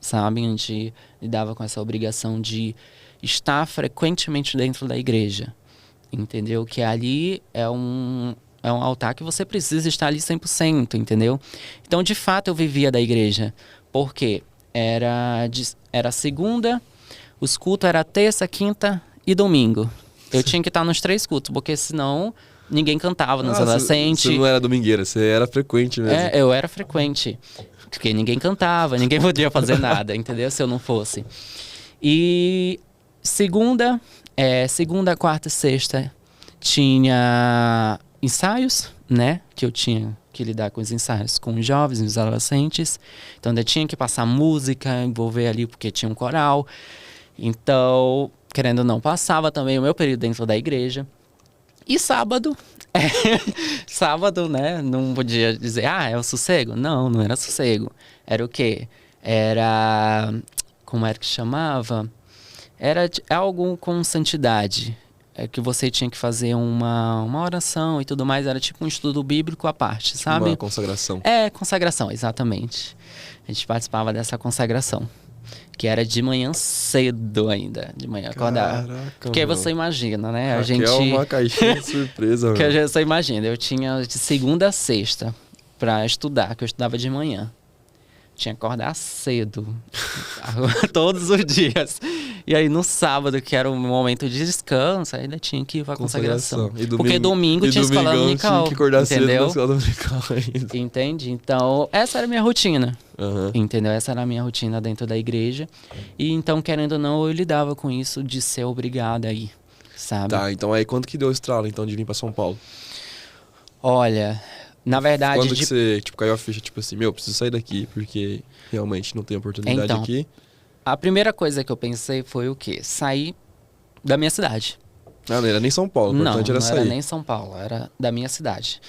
sabe? A gente lidava com essa obrigação de estar frequentemente dentro da igreja, entendeu? Que ali é um altar que você precisa estar ali 100%, entendeu? Então, de fato, eu vivia da igreja. Porque era segunda, os cultos era terça, quinta e domingo. Eu tinha que estar nos 3 cultos, porque senão ninguém cantava nos adolescentes. Você não era domingueira, você era frequente mesmo. Eu era frequente. Porque ninguém cantava, ninguém podia fazer nada, entendeu? Se eu não fosse. E segunda, quarta e sexta tinha ensaios, né? Que eu tinha que lidar com os ensaios com os jovens, os adolescentes. Então ainda tinha que passar música, envolver ali porque tinha um coral. Então, querendo ou não, passava também o meu período dentro da igreja. E sábado, sábado, né? Não podia dizer, é o sossego. Não era sossego. Era o quê? Como era que chamava? Era algo com santidade. Que você tinha que fazer uma oração e tudo mais. Era tipo um estudo bíblico à parte, sabe? Uma consagração. Consagração, exatamente. A gente participava dessa consagração. Que era de manhã cedo ainda. De manhã acordar. Caraca, porque aí você imagina, né? A gente... é uma caixinha de surpresa, que você imagina. Eu tinha de segunda a sexta pra estudar, que eu estudava de manhã. Tinha que acordar cedo. Todos os dias. E aí no sábado, que era o momento de descanso, ainda tinha que ir pra consagração. Porque domingo tinha escola dominical. Tinha que acordar entendeu? Cedo na escola dominical ainda. Entende? Então, essa era a minha rotina. Entendeu? Essa era a minha rotina dentro da igreja. E então, querendo ou não, eu lidava com isso de ser obrigada aí, sabe? Tá, então aí quando que deu o estralo, então, de vir pra São Paulo? Olha, na verdade... Quando que você, caiu a ficha, tipo assim, preciso sair daqui, porque realmente não tem oportunidade aqui? A primeira coisa que eu pensei foi o quê? Sair da minha cidade. Não era nem São Paulo, o importante era sair. Não era nem São Paulo, era da minha cidade.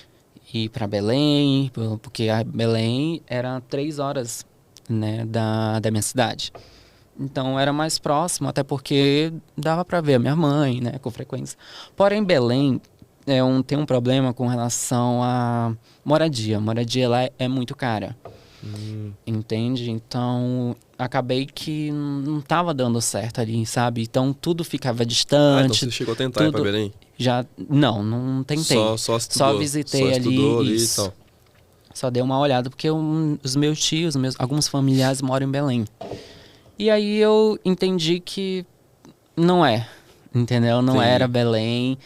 Ir pra Belém, porque a Belém era 3 horas, né, da minha cidade. Então era mais próximo, até porque dava pra ver a minha mãe, né, com frequência. Porém, Belém tem um problema com relação à moradia. A moradia lá é muito cara. Entende? Então, acabei que não estava dando certo ali, sabe? Então, tudo ficava distante. Então você chegou a tentar ir pra Belém? Não tentei. Só estudou, só visitei ali e tal. Só dei uma olhada, porque os meus tios, alguns familiares moram em Belém. E aí eu entendi que não entendeu? Não era Belém.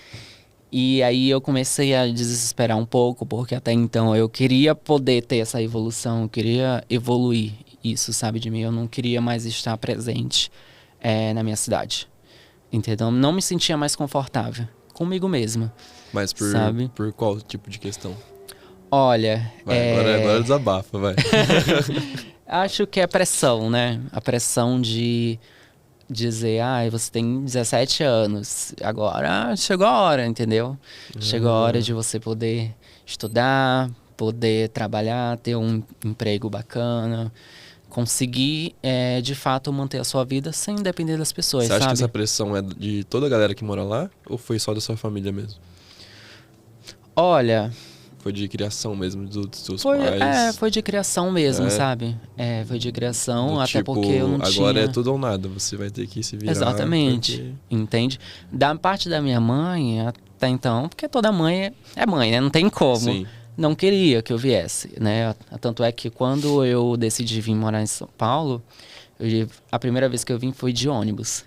E aí eu comecei a desesperar um pouco, porque até então eu queria poder ter essa evolução, eu queria evoluir isso, sabe, de mim. Eu não queria mais estar presente na minha cidade, entendeu? Não me sentia mais confortável comigo mesma. Mas por qual tipo de questão? Olha... Agora desabafa, vai. Acho que é a pressão, né? A pressão de... dizer, você tem 17 anos, agora chegou a hora, entendeu? Chegou a hora de você poder estudar, poder trabalhar, ter um emprego bacana, conseguir, de fato, manter a sua vida sem depender das pessoas, Você acha sabe? que essa pressão é de toda a galera que mora lá, ou foi só da sua família mesmo? Olha... Foi de criação mesmo dos seus pais? Foi de criação mesmo, sabe? Foi de criação, até porque eu não tinha... Agora é tudo ou nada, você vai ter que se virar. Exatamente, entende? Da parte da minha mãe, até então, porque toda mãe é mãe, né? Não tem como. Sim. Não queria que eu viesse, né? Tanto é que quando eu decidi vir morar em São Paulo, a primeira vez que eu vim foi de ônibus.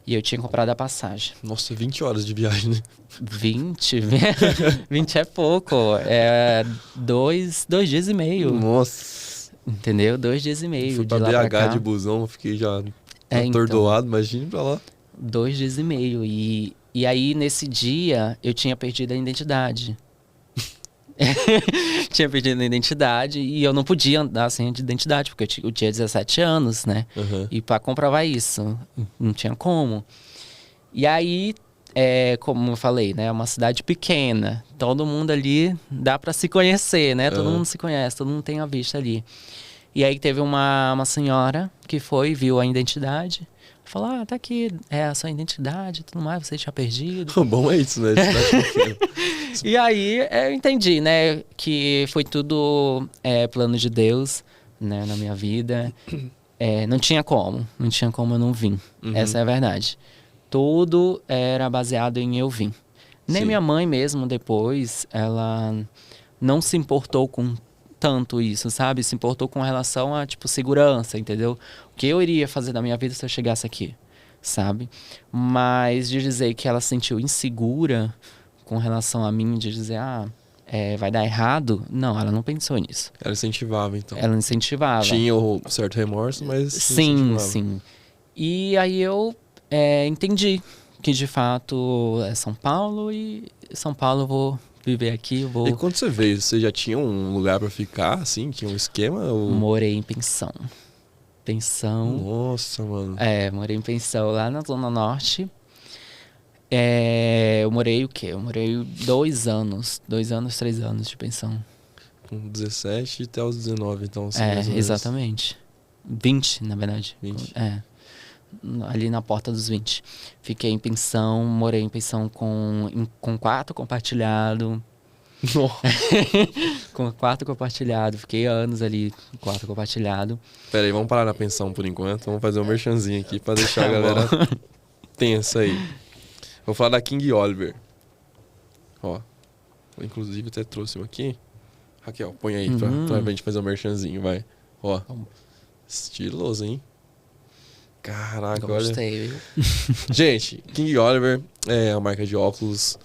E eu tinha comprado a passagem. Nossa, 20 horas de viagem, né? 20? 20 é pouco. 2 dias e meio. Nossa. Entendeu? 2 dias e meio. Fui pra de lá pra BH de busão, fiquei já atordoado, imagina pra lá. 2 dias e meio. E aí, nesse dia, eu tinha perdido a identidade. Tinha perdido a identidade e eu não podia andar sem a identidade, porque eu tinha 17 anos, né? Uhum. E pra comprovar isso, não tinha como. E aí, como eu falei, né? É uma cidade pequena. Todo mundo ali dá pra se conhecer, né? Todo mundo se conhece, todo mundo tem a vista ali. E aí teve uma senhora que foi, viu a identidade, falou, tá aqui, é a sua identidade e tudo mais, você tinha perdido. O bom é isso, né? E aí eu entendi, né, que foi tudo plano de Deus, né, na minha vida. Não tinha como eu não vir. Essa é a verdade. Tudo era baseado em eu vir. Nem Sim. minha mãe mesmo, depois, ela não se importou com tanto isso, sabe? Se importou com relação a, tipo, segurança, entendeu? O que eu iria fazer da minha vida se eu chegasse aqui, sabe? Mas de dizer que ela se sentiu insegura com relação a mim, de dizer, vai dar errado, não, ela não pensou nisso. Ela incentivava, então. Ela incentivava. Tinha um certo remorso, mas Sim, incentivava. sim. E aí eu entendi que, de fato, é São Paulo e São Paulo eu vou viver aqui, eu vou... E quando você veio, você já tinha um lugar pra ficar, assim? Tinha um esquema? Ou... Morei em pensão. Nossa, mano. Morei em pensão lá na Zona Norte. Eu morei o quê? Eu morei 2 anos. 2 anos, 3 anos de pensão. Com 17 até os 19, então. Assim, mais ou menos. Exatamente. 20, na verdade. 20. Ali na porta dos 20. Fiquei em pensão, morei em pensão com quarto compartilhado. Com quarto compartilhado. Fiquei anos ali com quarto compartilhado. Pera aí, vamos parar na pensão por enquanto. Vamos fazer um merchanzinho aqui pra deixar a galera tensa aí. Vou falar da King Oliver. Ó. Inclusive até trouxe um aqui. Raquel, põe aí pra gente fazer um merchanzinho, vai. Ó. Estiloso, hein? Caraca, Gostei, olha. Gente, King Oliver é uma marca de óculos.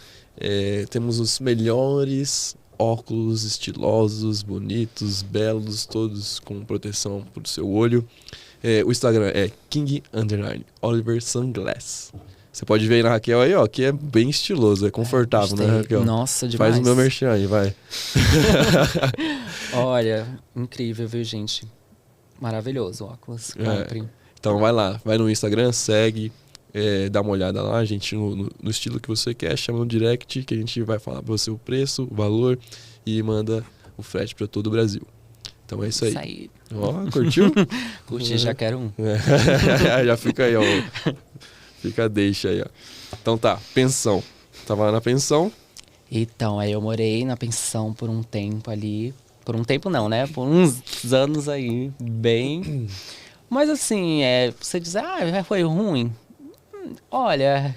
Temos os melhores óculos estilosos, bonitos, belos, todos com proteção pro seu olho. O Instagram é King_Oliver Sunglass. Você pode ver aí na Raquel aí, ó, que é bem estiloso, é confortável, né, Raquel? Nossa, demais. Faz o meu merchan aí, vai. Olha, incrível, viu, gente? Maravilhoso o óculos. Compre. Então vai lá, vai no Instagram, segue, dá uma olhada lá, gente, no estilo que você quer, chama no direct que a gente vai falar pra você o preço, o valor e manda o frete pra todo o Brasil. Então é isso aí. Isso aí. Ó, curtiu? Curti, já quero um. Já fica aí, ó. Fica deixa aí, ó. Então tá, pensão. Tava lá na pensão. Então, aí eu morei na pensão por um tempo ali. Por um tempo não, né? Por uns anos aí, bem... Mas assim, você diz, foi ruim? Olha,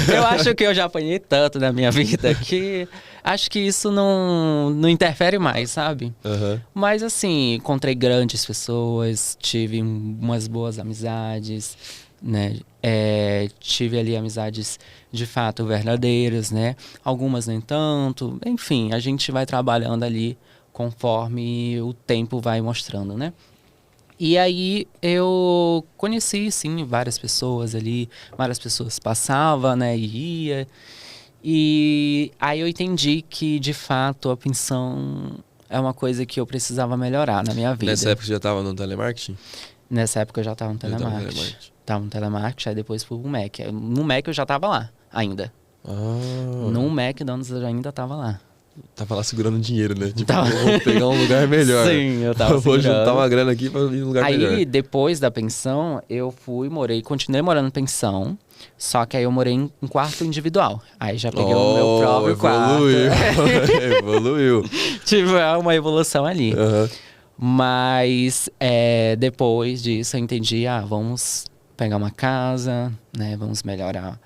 eu acho que eu já apanhei tanto na minha vida que acho que isso não interfere mais, sabe? Uhum. Mas assim, encontrei grandes pessoas, tive umas boas amizades, né? Tive ali amizades de fato verdadeiras, né? Algumas nem tanto. Enfim, a gente vai trabalhando ali conforme o tempo vai mostrando, né? E aí eu conheci, sim, várias pessoas ali, várias pessoas passavam, né, e ia. E aí eu entendi que, de fato, a pensão é uma coisa que eu precisava melhorar na minha vida. Nessa época você já tava no telemarketing? Nessa época eu já estava no telemarketing. Tava no telemarketing, aí depois fui pro Mac. No Mac eu já estava lá, ainda. No McDonald's eu ainda estava lá. Tava lá segurando dinheiro, né? Tipo, Tava. vou pegar um lugar melhor. Sim, eu tava vou segurando. juntar uma grana aqui pra ir num lugar melhor. Aí, depois da pensão, eu continuei morando em pensão, só que aí eu morei em quarto individual. Aí já peguei o meu próprio quarto. Evoluiu. Tive uma evolução ali. Uhum. Mas, depois disso, eu entendi, vamos pegar uma casa, né, vamos melhorar.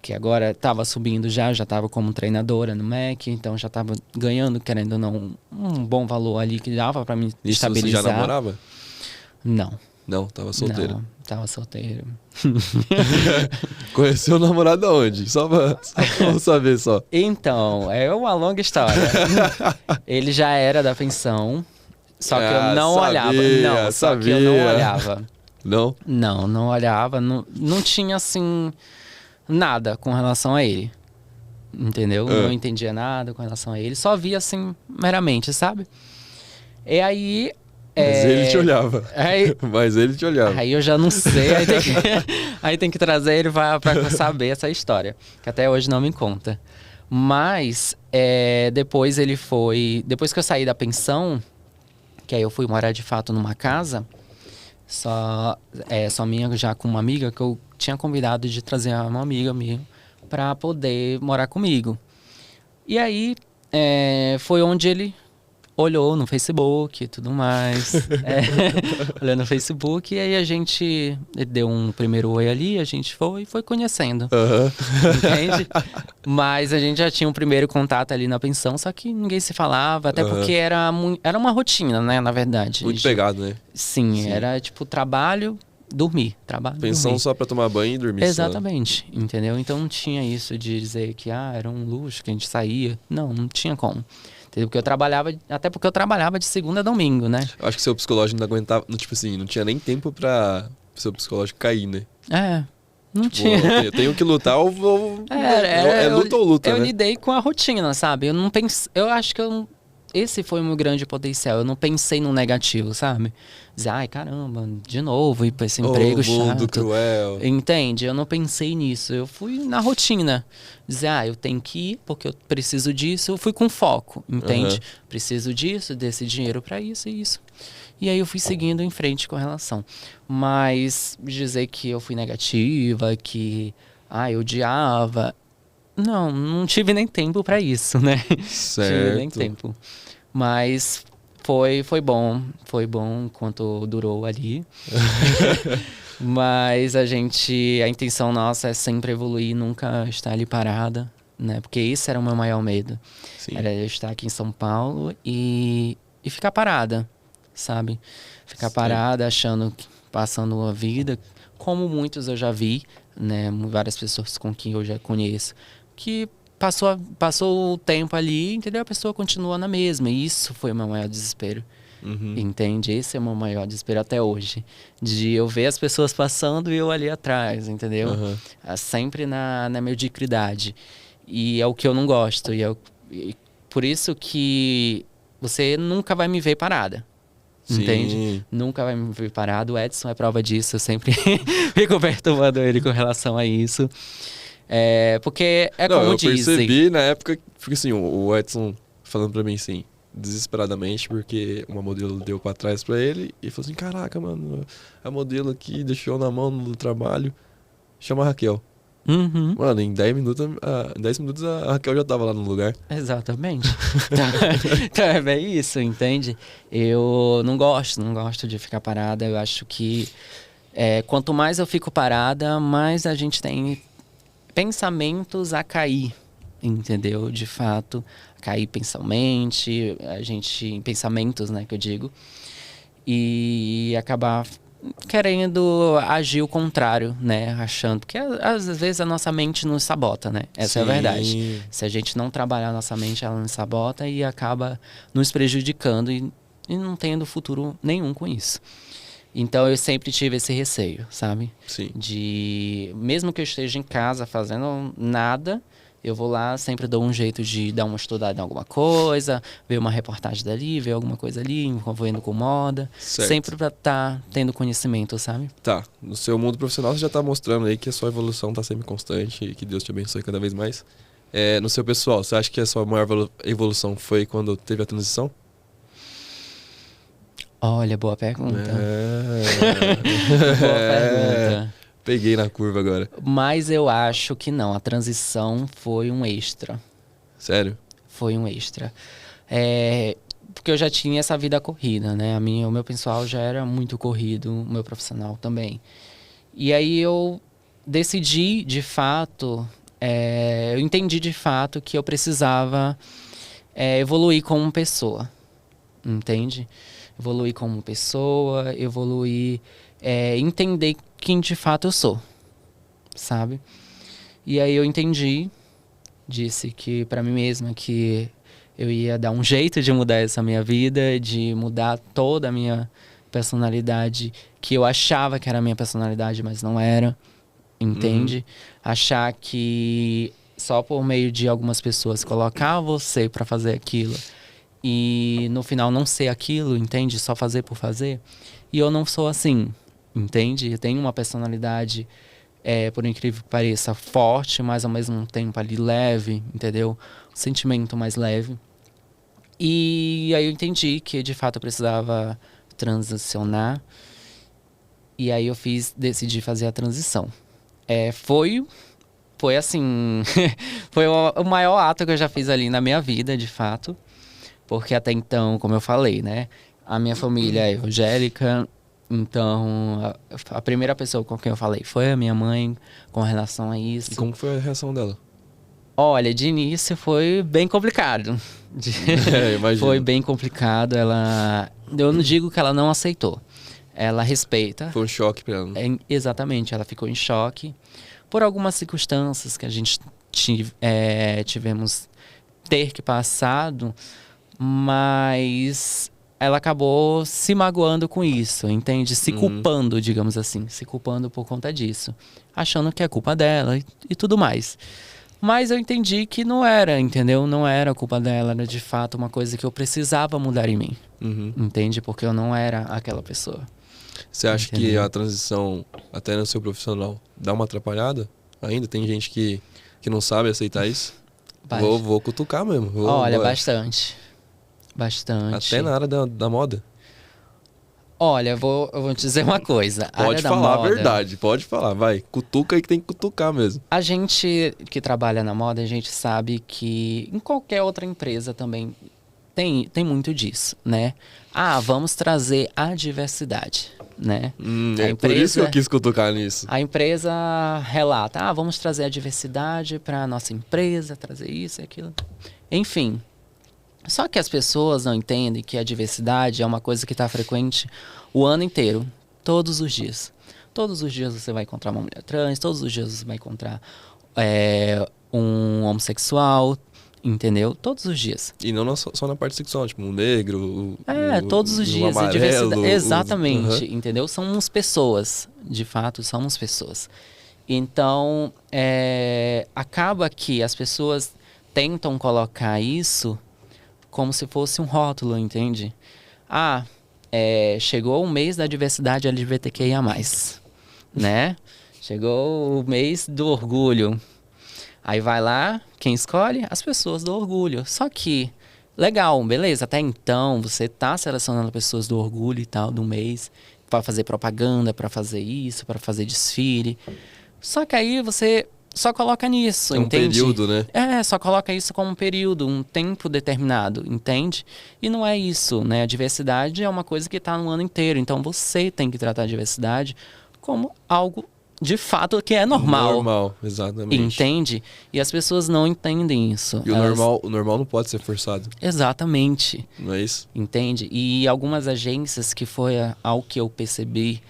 Que agora estava subindo já estava como treinadora no Mac, então já estava ganhando, querendo ou não, um bom valor ali que dava para me estabilizar. Você já namorava? Não. Não, tava solteiro. Não, tava solteiro. Conheceu o namorado aonde? Só pra saber só. Então, é uma longa história. Ele já era da pensão, só que eu não olhava. Não, só que eu não olhava. Não? Não olhava. Não tinha, assim... nada com relação a ele. entendeu? Não entendia nada com relação a ele, só via assim, meramente, sabe? E aí... Mas ele te olhava. Aí, Mas ele te olhava. Aí eu já não sei, aí tem que trazer ele pra saber essa história, que até hoje não me conta. Mas, depois que eu saí da pensão, que aí eu fui morar de fato numa casa, só minha, já com uma amiga, que eu tinha convidado de trazer uma amiga minha pra poder morar comigo. E aí, foi onde ele olhou no Facebook e tudo mais. Olhou no Facebook e aí ele deu um primeiro oi ali, a gente foi conhecendo. Entende? Mas a gente já tinha um primeiro contato ali na pensão, só que ninguém se falava, até porque era uma rotina, né, na verdade. Muito pegado, né? Sim, era tipo trabalho, dormir, trabalho, pensão dormir. Só pra tomar banho e dormir. Exatamente, só. Entendeu? Então não tinha isso de dizer que era um luxo, que a gente saía. Não tinha como. Porque até porque eu trabalhava de segunda a domingo, né? Eu acho que seu psicológico não aguentava, tipo assim, não tinha nem tempo pra seu psicológico cair, né? Não tinha. Eu tenho que lutar ou luta ou luta, eu né? lidei com a rotina, sabe? Eu acho que esse foi o meu grande potencial. Eu não pensei no negativo, sabe? Dizer, ai, caramba, de novo ir pra esse emprego mundo chato. Cruel. Entende? Eu não pensei nisso. Eu fui na rotina. Dizer, eu tenho que ir porque eu preciso disso. Eu fui com foco, entende? Preciso disso, desse dinheiro pra isso e isso. E aí eu fui seguindo em frente com a relação. Mas dizer que eu fui negativa, que eu odiava... Não tive nem tempo pra isso, né? Certo. Tive nem tempo. Mas foi bom enquanto durou ali. Mas a intenção nossa é sempre evoluir, nunca estar ali parada, né? Porque esse era o meu maior medo. Sim. Era eu estar aqui em São Paulo e ficar parada, sabe? Ficar parada, passando a vida, como muitos eu já vi, né? Várias pessoas com quem eu já conheço, que passou o tempo ali, entendeu? A pessoa continua na mesma. E isso foi o meu maior desespero. Entende? Esse é o meu maior desespero até hoje. De eu ver as pessoas passando e eu ali atrás, entendeu? Sempre na mediocridade. E é o que eu não gosto. E por isso que você nunca vai me ver parada. Sim. Entende? Nunca vai me ver parado. O Edson é prova disso. Eu sempre fico perturbando ele com relação a isso. Porque como eu dizem... percebi na época, porque assim, o Edson falando pra mim assim, desesperadamente, porque uma modelo deu pra trás pra ele e falou assim, caraca, mano, a modelo aqui deixou na mão do trabalho, chama a Raquel. Mano, em 10 minutos a Raquel já tava lá no lugar. Exatamente. Então é bem isso, entende? Eu não gosto de ficar parada. Eu acho que quanto mais eu fico parada, mais a gente tem pensamentos a cair, entendeu? De fato, cair mentalmente, pensamentos, né, que eu digo, e acabar querendo agir o contrário, né, achando que às vezes a nossa mente nos sabota, né, essa é a verdade. Se a gente não trabalhar a nossa mente, ela nos sabota e acaba nos prejudicando e não tendo futuro nenhum com isso. Então eu sempre tive esse receio, sabe? Sim. Mesmo que eu esteja em casa fazendo nada, eu vou lá, sempre dou um jeito de dar uma estudada em alguma coisa, ver uma reportagem dali, ver alguma coisa ali, envolvendo com moda. Certo. Sempre pra estar tendo conhecimento, sabe? Tá. No seu mundo profissional você já tá mostrando aí que a sua evolução tá sempre constante e que Deus te abençoe cada vez mais. No seu pessoal, você acha que a sua maior evolução foi quando teve a transição? Olha, boa pergunta. Boa pergunta. Peguei na curva agora. Mas eu acho que não. A transição foi um extra. Sério? Foi um extra. Porque eu já tinha essa vida corrida, né? O meu pessoal já era muito corrido, o meu profissional também. E aí eu decidi, de fato, eu entendi de fato que eu precisava evoluir como pessoa. Entende? Evoluir como pessoa, entender quem de fato eu sou, sabe? E aí eu entendi, disse que para mim mesma que eu ia dar um jeito de mudar essa minha vida, de mudar toda a minha personalidade, que eu achava que era a minha personalidade, mas não era, entende? Achar que só por meio de algumas pessoas colocar você para fazer aquilo e no final não ser aquilo, entende? Só fazer por fazer. E eu não sou assim, entende? Eu tenho uma personalidade, por incrível que pareça, forte, mas ao mesmo tempo ali leve, entendeu? Um sentimento mais leve. E aí eu entendi que de fato eu precisava transicionar. E aí eu decidi fazer a transição. Foi assim, foi o maior ato que eu já fiz ali na minha vida, de fato. Porque até então, como eu falei, né? A minha família é evangélica, então a primeira pessoa com quem eu falei foi a minha mãe com relação a isso. E como foi a reação dela? Olha, de início foi bem complicado. Imagino. Foi bem complicado. Eu não digo que ela não aceitou. Ela respeita. Foi um choque pra ela. Exatamente, ela ficou em choque por algumas circunstâncias que a gente tivemos ter que passado, mas ela acabou se magoando com isso, entende? Se culpando, digamos assim, se culpando por conta disso, achando que é culpa dela e tudo mais. Mas eu entendi que não era, entendeu? Não era culpa dela, era de fato uma coisa que eu precisava mudar em mim, entende? Porque eu não era aquela pessoa. Você acha que a transição, até no seu profissional, dá uma atrapalhada? Ainda tem gente que não sabe aceitar isso? Vou cutucar mesmo. Olha, bastante. Bastante. Até na área da moda? Olha, eu vou te dizer uma coisa. Pode falar a verdade, pode falar, vai. Cutuca aí que tem que cutucar mesmo. A gente que trabalha na moda, a gente sabe que em qualquer outra empresa também tem muito disso, né? Vamos trazer a diversidade, né? Por isso que eu quis cutucar nisso. A empresa relata, vamos trazer a diversidade para a nossa empresa, trazer isso e aquilo. Enfim, só que as pessoas não entendem que a diversidade é uma coisa que está frequente o ano inteiro, todos os dias. Todos os dias você vai encontrar uma mulher trans, todos os dias você vai encontrar um homossexual, entendeu? Todos os dias. E não só na parte sexual, tipo, um negro, todos os dias. amarelo, diversidade. Exatamente, entendeu? Somos pessoas, de fato, somos pessoas. Então, acaba que as pessoas tentam colocar isso como se fosse um rótulo, entende? Chegou o mês da diversidade LGBTQIA+, né? Chegou o mês do orgulho. Aí vai lá, quem escolhe? As pessoas do orgulho. Só que, legal, beleza, até então você tá selecionando pessoas do orgulho e tal, do mês, para fazer propaganda, para fazer isso, para fazer desfile. Só que aí você só coloca nisso, entende? Um período, né? Só coloca isso como um período, um tempo determinado, entende? E não é isso, né? A diversidade é uma coisa que tá no ano inteiro, então você tem que tratar a diversidade como algo de fato que é normal. Normal, exatamente. Entende? E as pessoas não entendem isso. E o normal não pode ser forçado. Exatamente. Não é isso? Entende? E algumas agências, que foi ao que eu percebi,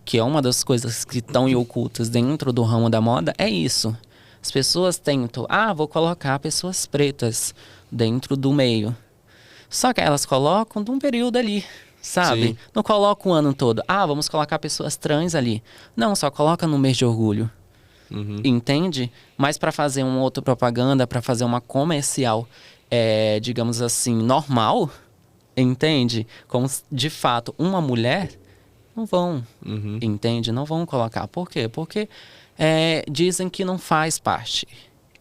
que é uma das coisas que estão ocultas dentro do ramo da moda, é isso. As pessoas tentam, vou colocar pessoas pretas dentro do meio. Só que elas colocam de um período ali, sabe? Sim. Não coloca o ano todo. Vamos colocar pessoas trans ali. Não, só coloca no mês de orgulho. Entende? Mas para fazer uma outra propaganda, para fazer uma comercial, digamos assim, normal, entende? Como de fato uma mulher, não vão, entende? Não vão colocar. Por quê? Porque dizem que não faz parte.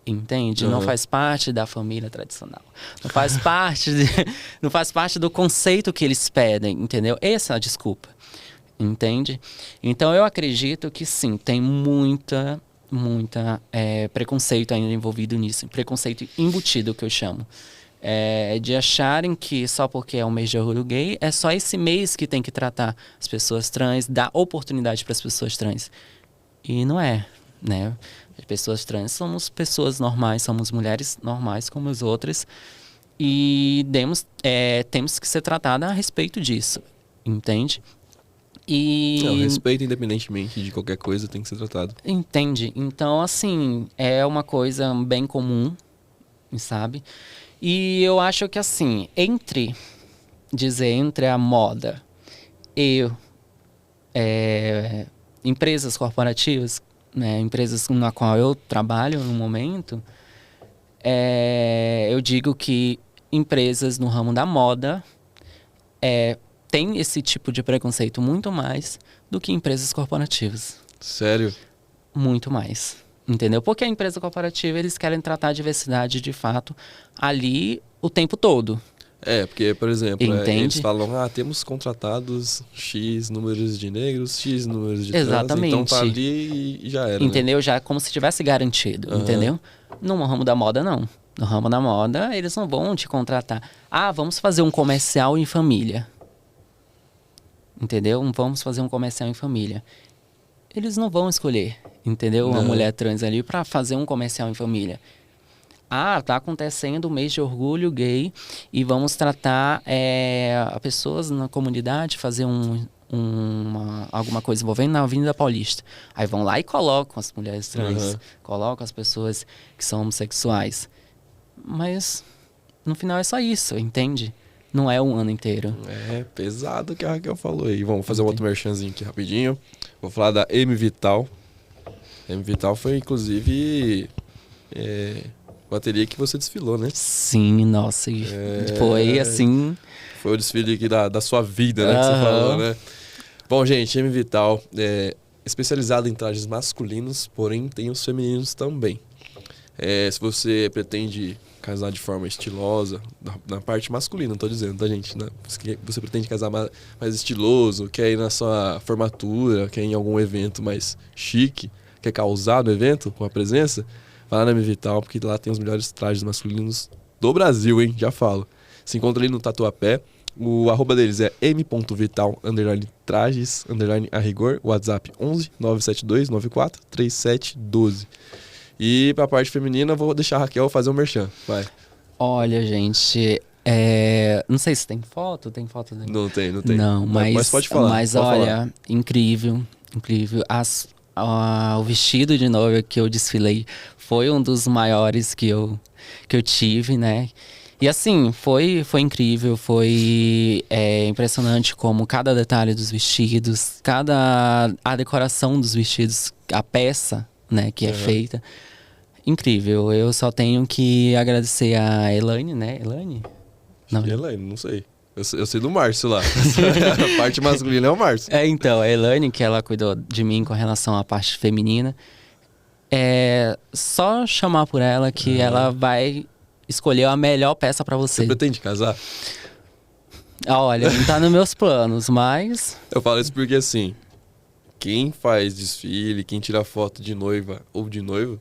Entende? Não faz parte da família tradicional. Não faz não faz parte do conceito que eles pedem, entendeu? Essa é a desculpa. Entende? Então eu acredito que sim, tem muita preconceito ainda envolvido nisso. Preconceito embutido, que eu chamo. De acharem que só porque é um mês de orgulho gay, é só esse mês que tem que tratar as pessoas trans, dar oportunidade para as pessoas trans. E não é, né? As pessoas trans somos pessoas normais, somos mulheres normais como as outras. E temos que ser tratadas a respeito disso, entende? O respeito, independentemente de qualquer coisa, tem que ser tratado. Entende? Então, assim, é uma coisa bem comum, sabe? E eu acho que, assim, entre a moda e empresas corporativas, né, empresas na qual eu trabalho no momento, eu digo que empresas no ramo da moda têm esse tipo de preconceito muito mais do que empresas corporativas. Sério? Muito mais. Entendeu? Porque a empresa corporativa, eles querem tratar a diversidade de fato ali o tempo todo. Porque, por exemplo, eles Entende? falam, temos contratados X números de negros, X números de trans, Exatamente. então tá ali e já era, Entendeu? né? Já é como se tivesse garantido, Aham. entendeu? No ramo da moda, não. No ramo da moda, eles não vão te contratar. Vamos fazer um comercial em família. Entendeu? Vamos fazer um comercial em família. Eles não vão escolher, entendeu? Uma Não. mulher trans ali para fazer um comercial em família. Tá acontecendo o mês de orgulho gay e vamos tratar pessoas na comunidade, fazer alguma coisa envolvendo na Avenida Paulista. Aí vão lá e colocam as mulheres trans, colocam as pessoas que são homossexuais. Mas no final é só isso, entende? Não é um ano inteiro. É pesado o que a Raquel falou aí. Vamos fazer um outro merchanzinho aqui rapidinho. Vou falar da M Vital. M Vital foi, inclusive, bateria que você desfilou, né? Sim, nossa. Foi assim... Foi o desfile aqui da sua vida, né? Que você falou, né? Bom, gente, M Vital é especializada em trajes masculinos, porém tem os femininos também. Se você pretende casar de forma estilosa, na parte masculina, não tô dizendo, tá, gente? Você pretende casar mais estiloso, quer ir na sua formatura, quer ir em algum evento mais chique, quer causar no evento com a presença, vai lá na M Vital, porque lá tem os melhores trajes masculinos do Brasil, hein? Já falo. Se encontra ali no Tatuapé. O @ deles é m.vital_trajes_ a rigor. WhatsApp 11 972 94 3712. E pra parte feminina, vou deixar a Raquel fazer um merchan. Vai. Olha, gente, não sei se tem foto. Tem foto dele? Não tem. Não, mas pode falar. Mas pode olha, falar. incrível. O vestido de noiva que eu desfilei foi um dos maiores que eu tive, né? E assim, foi incrível, foi impressionante como cada detalhe dos vestidos, a decoração dos vestidos, a peça, né, que é feita. Incrível, eu só tenho que agradecer a Elaine, né? Elaine? Não, Elaine, não sei. Eu sei do Márcio lá. A parte masculina é o Márcio. Então, a Elaine, que ela cuidou de mim com relação à parte feminina. Só chamar por ela que ela vai escolher a melhor peça pra você. Você pretende casar? Olha, não tá nos meus planos, mas... Eu falo isso porque, assim, quem faz desfile, quem tira foto de noiva ou de noivo,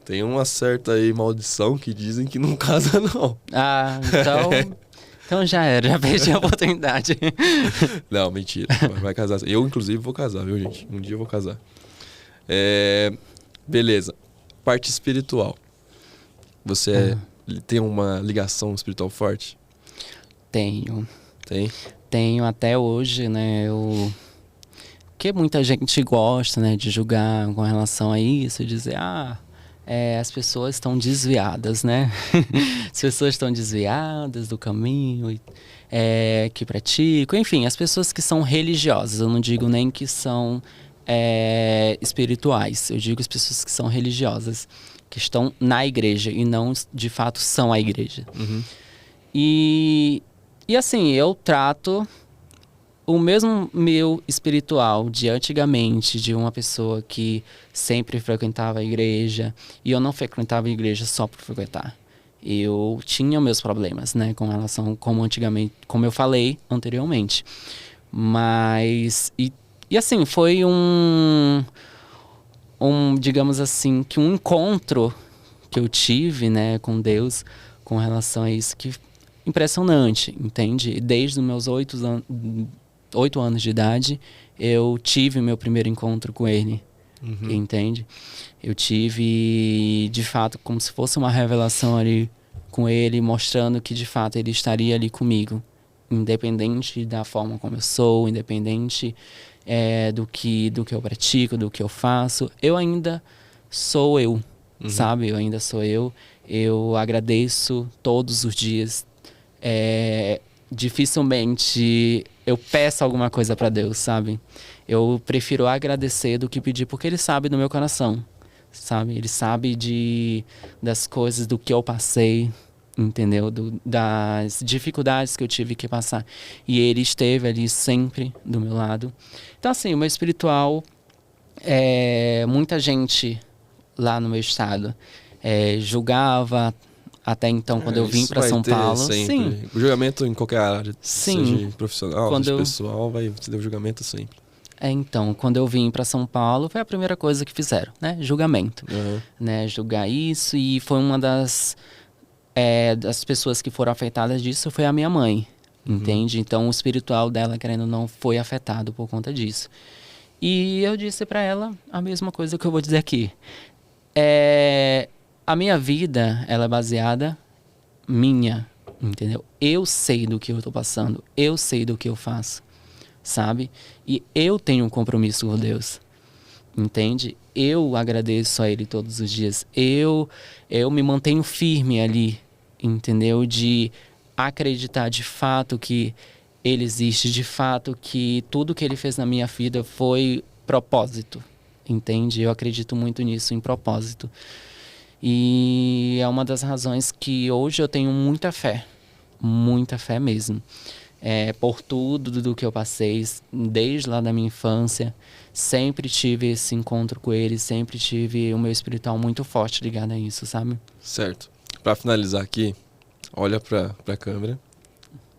tem uma certa aí maldição que dizem que não casa, não. Então já era, já perdi a oportunidade. Não, mentira. Vai casar. Eu, inclusive, vou casar, viu, gente? Um dia eu vou casar. Beleza. Parte espiritual. Você tem uma ligação espiritual forte? Tenho. Tem? Tenho até hoje, né? Porque muita gente gosta, né, de julgar com relação a isso, dizer, as pessoas estão desviadas, né? As pessoas estão desviadas do caminho que praticam. Enfim, as pessoas que são religiosas. Eu não digo nem que são espirituais. Eu digo as pessoas que são religiosas, que estão na igreja e não, de fato, são a igreja. Uhum. E assim, eu trato o mesmo meu espiritual de antigamente, de uma pessoa que sempre frequentava a igreja, e eu não frequentava a igreja só por frequentar. Eu tinha meus problemas, né, com relação como antigamente, como eu falei anteriormente. Mas e assim, foi digamos assim, que um encontro que eu tive, né, com Deus com relação a isso, que impressionante, entende? Desde os meus 8 anos de idade, eu tive o meu primeiro encontro com ele, entende? Eu tive, de fato, como se fosse uma revelação ali com ele, mostrando que, de fato, ele estaria ali comigo, independente da forma como eu sou, independente do que eu pratico, do que eu faço. Eu ainda sou eu, sabe? Eu ainda sou eu. Eu agradeço todos os dias dificilmente eu peço alguma coisa para Deus, sabe? Eu prefiro agradecer do que pedir, porque Ele sabe do meu coração, sabe? Ele sabe das coisas, do que eu passei, entendeu? Das dificuldades que eu tive que passar. E Ele esteve ali sempre do meu lado. Então, assim, o meu espiritual, muita gente lá no meu estado julgava até então, quando eu vim para São Paulo. Sempre. Sim. O julgamento em qualquer área, Sim. seja profissional, seja pessoal, vai ter o julgamento sempre. Então, quando eu vim para São Paulo, foi a primeira coisa que fizeram, né? Julgamento. Né? Julgar isso, e foi uma das pessoas que foram afetadas disso foi a minha mãe, entende? Então, o espiritual dela, querendo ou não, foi afetado por conta disso. E eu disse para ela a mesma coisa que eu vou dizer aqui. A minha vida, ela é baseada minha, entendeu? Eu sei do que eu tô passando, eu sei do que eu faço, sabe? E eu tenho um compromisso com Deus, entende? Eu agradeço a Ele todos os dias. Eu me mantenho firme ali, entendeu? De acreditar de fato que Ele existe, de fato que tudo que Ele fez na minha vida foi propósito, entende? Eu acredito muito nisso, em propósito. E é uma das razões que hoje eu tenho muita fé mesmo. Por tudo do que eu passei, desde lá da minha infância, sempre tive esse encontro com Ele, sempre tive o meu espiritual muito forte ligado a isso, sabe? Certo. Para finalizar aqui, olha para a câmera.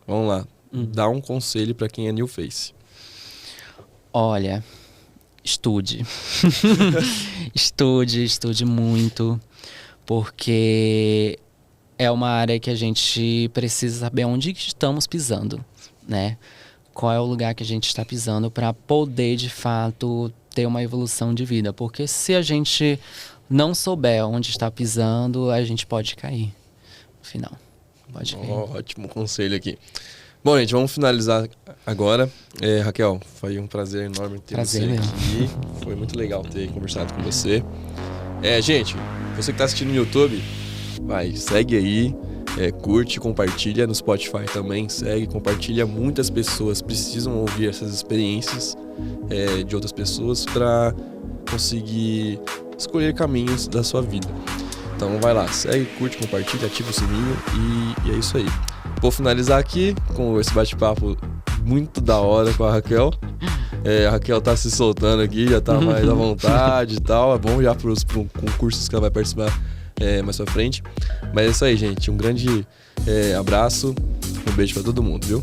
Vamos lá. Dá um conselho para quem é new face. Olha, estude. Estude muito, porque é uma área que a gente precisa saber onde estamos pisando, né? Qual é o lugar que a gente está pisando para poder, de fato, ter uma evolução de vida. Porque se a gente não souber onde está pisando, a gente pode cair no final. Pode cair. Ótimo conselho aqui. Bom, gente, vamos finalizar agora. Raquel, foi um prazer enorme ter você aqui. Foi muito legal ter conversado com você. Gente, você que está assistindo no YouTube, segue aí, curte, compartilha no Spotify também, segue, compartilha. Muitas pessoas precisam ouvir essas experiências de outras pessoas para conseguir escolher caminhos da sua vida. Então vai lá, segue, curte, compartilha, ativa o sininho e é isso aí. Vou finalizar aqui com esse bate-papo muito da hora com a Raquel. A Raquel tá se soltando aqui, já tá mais à vontade e tal. É bom já para os concursos que ela vai participar mais pra frente. Mas é isso aí, gente. Um grande abraço, um beijo para todo mundo, viu?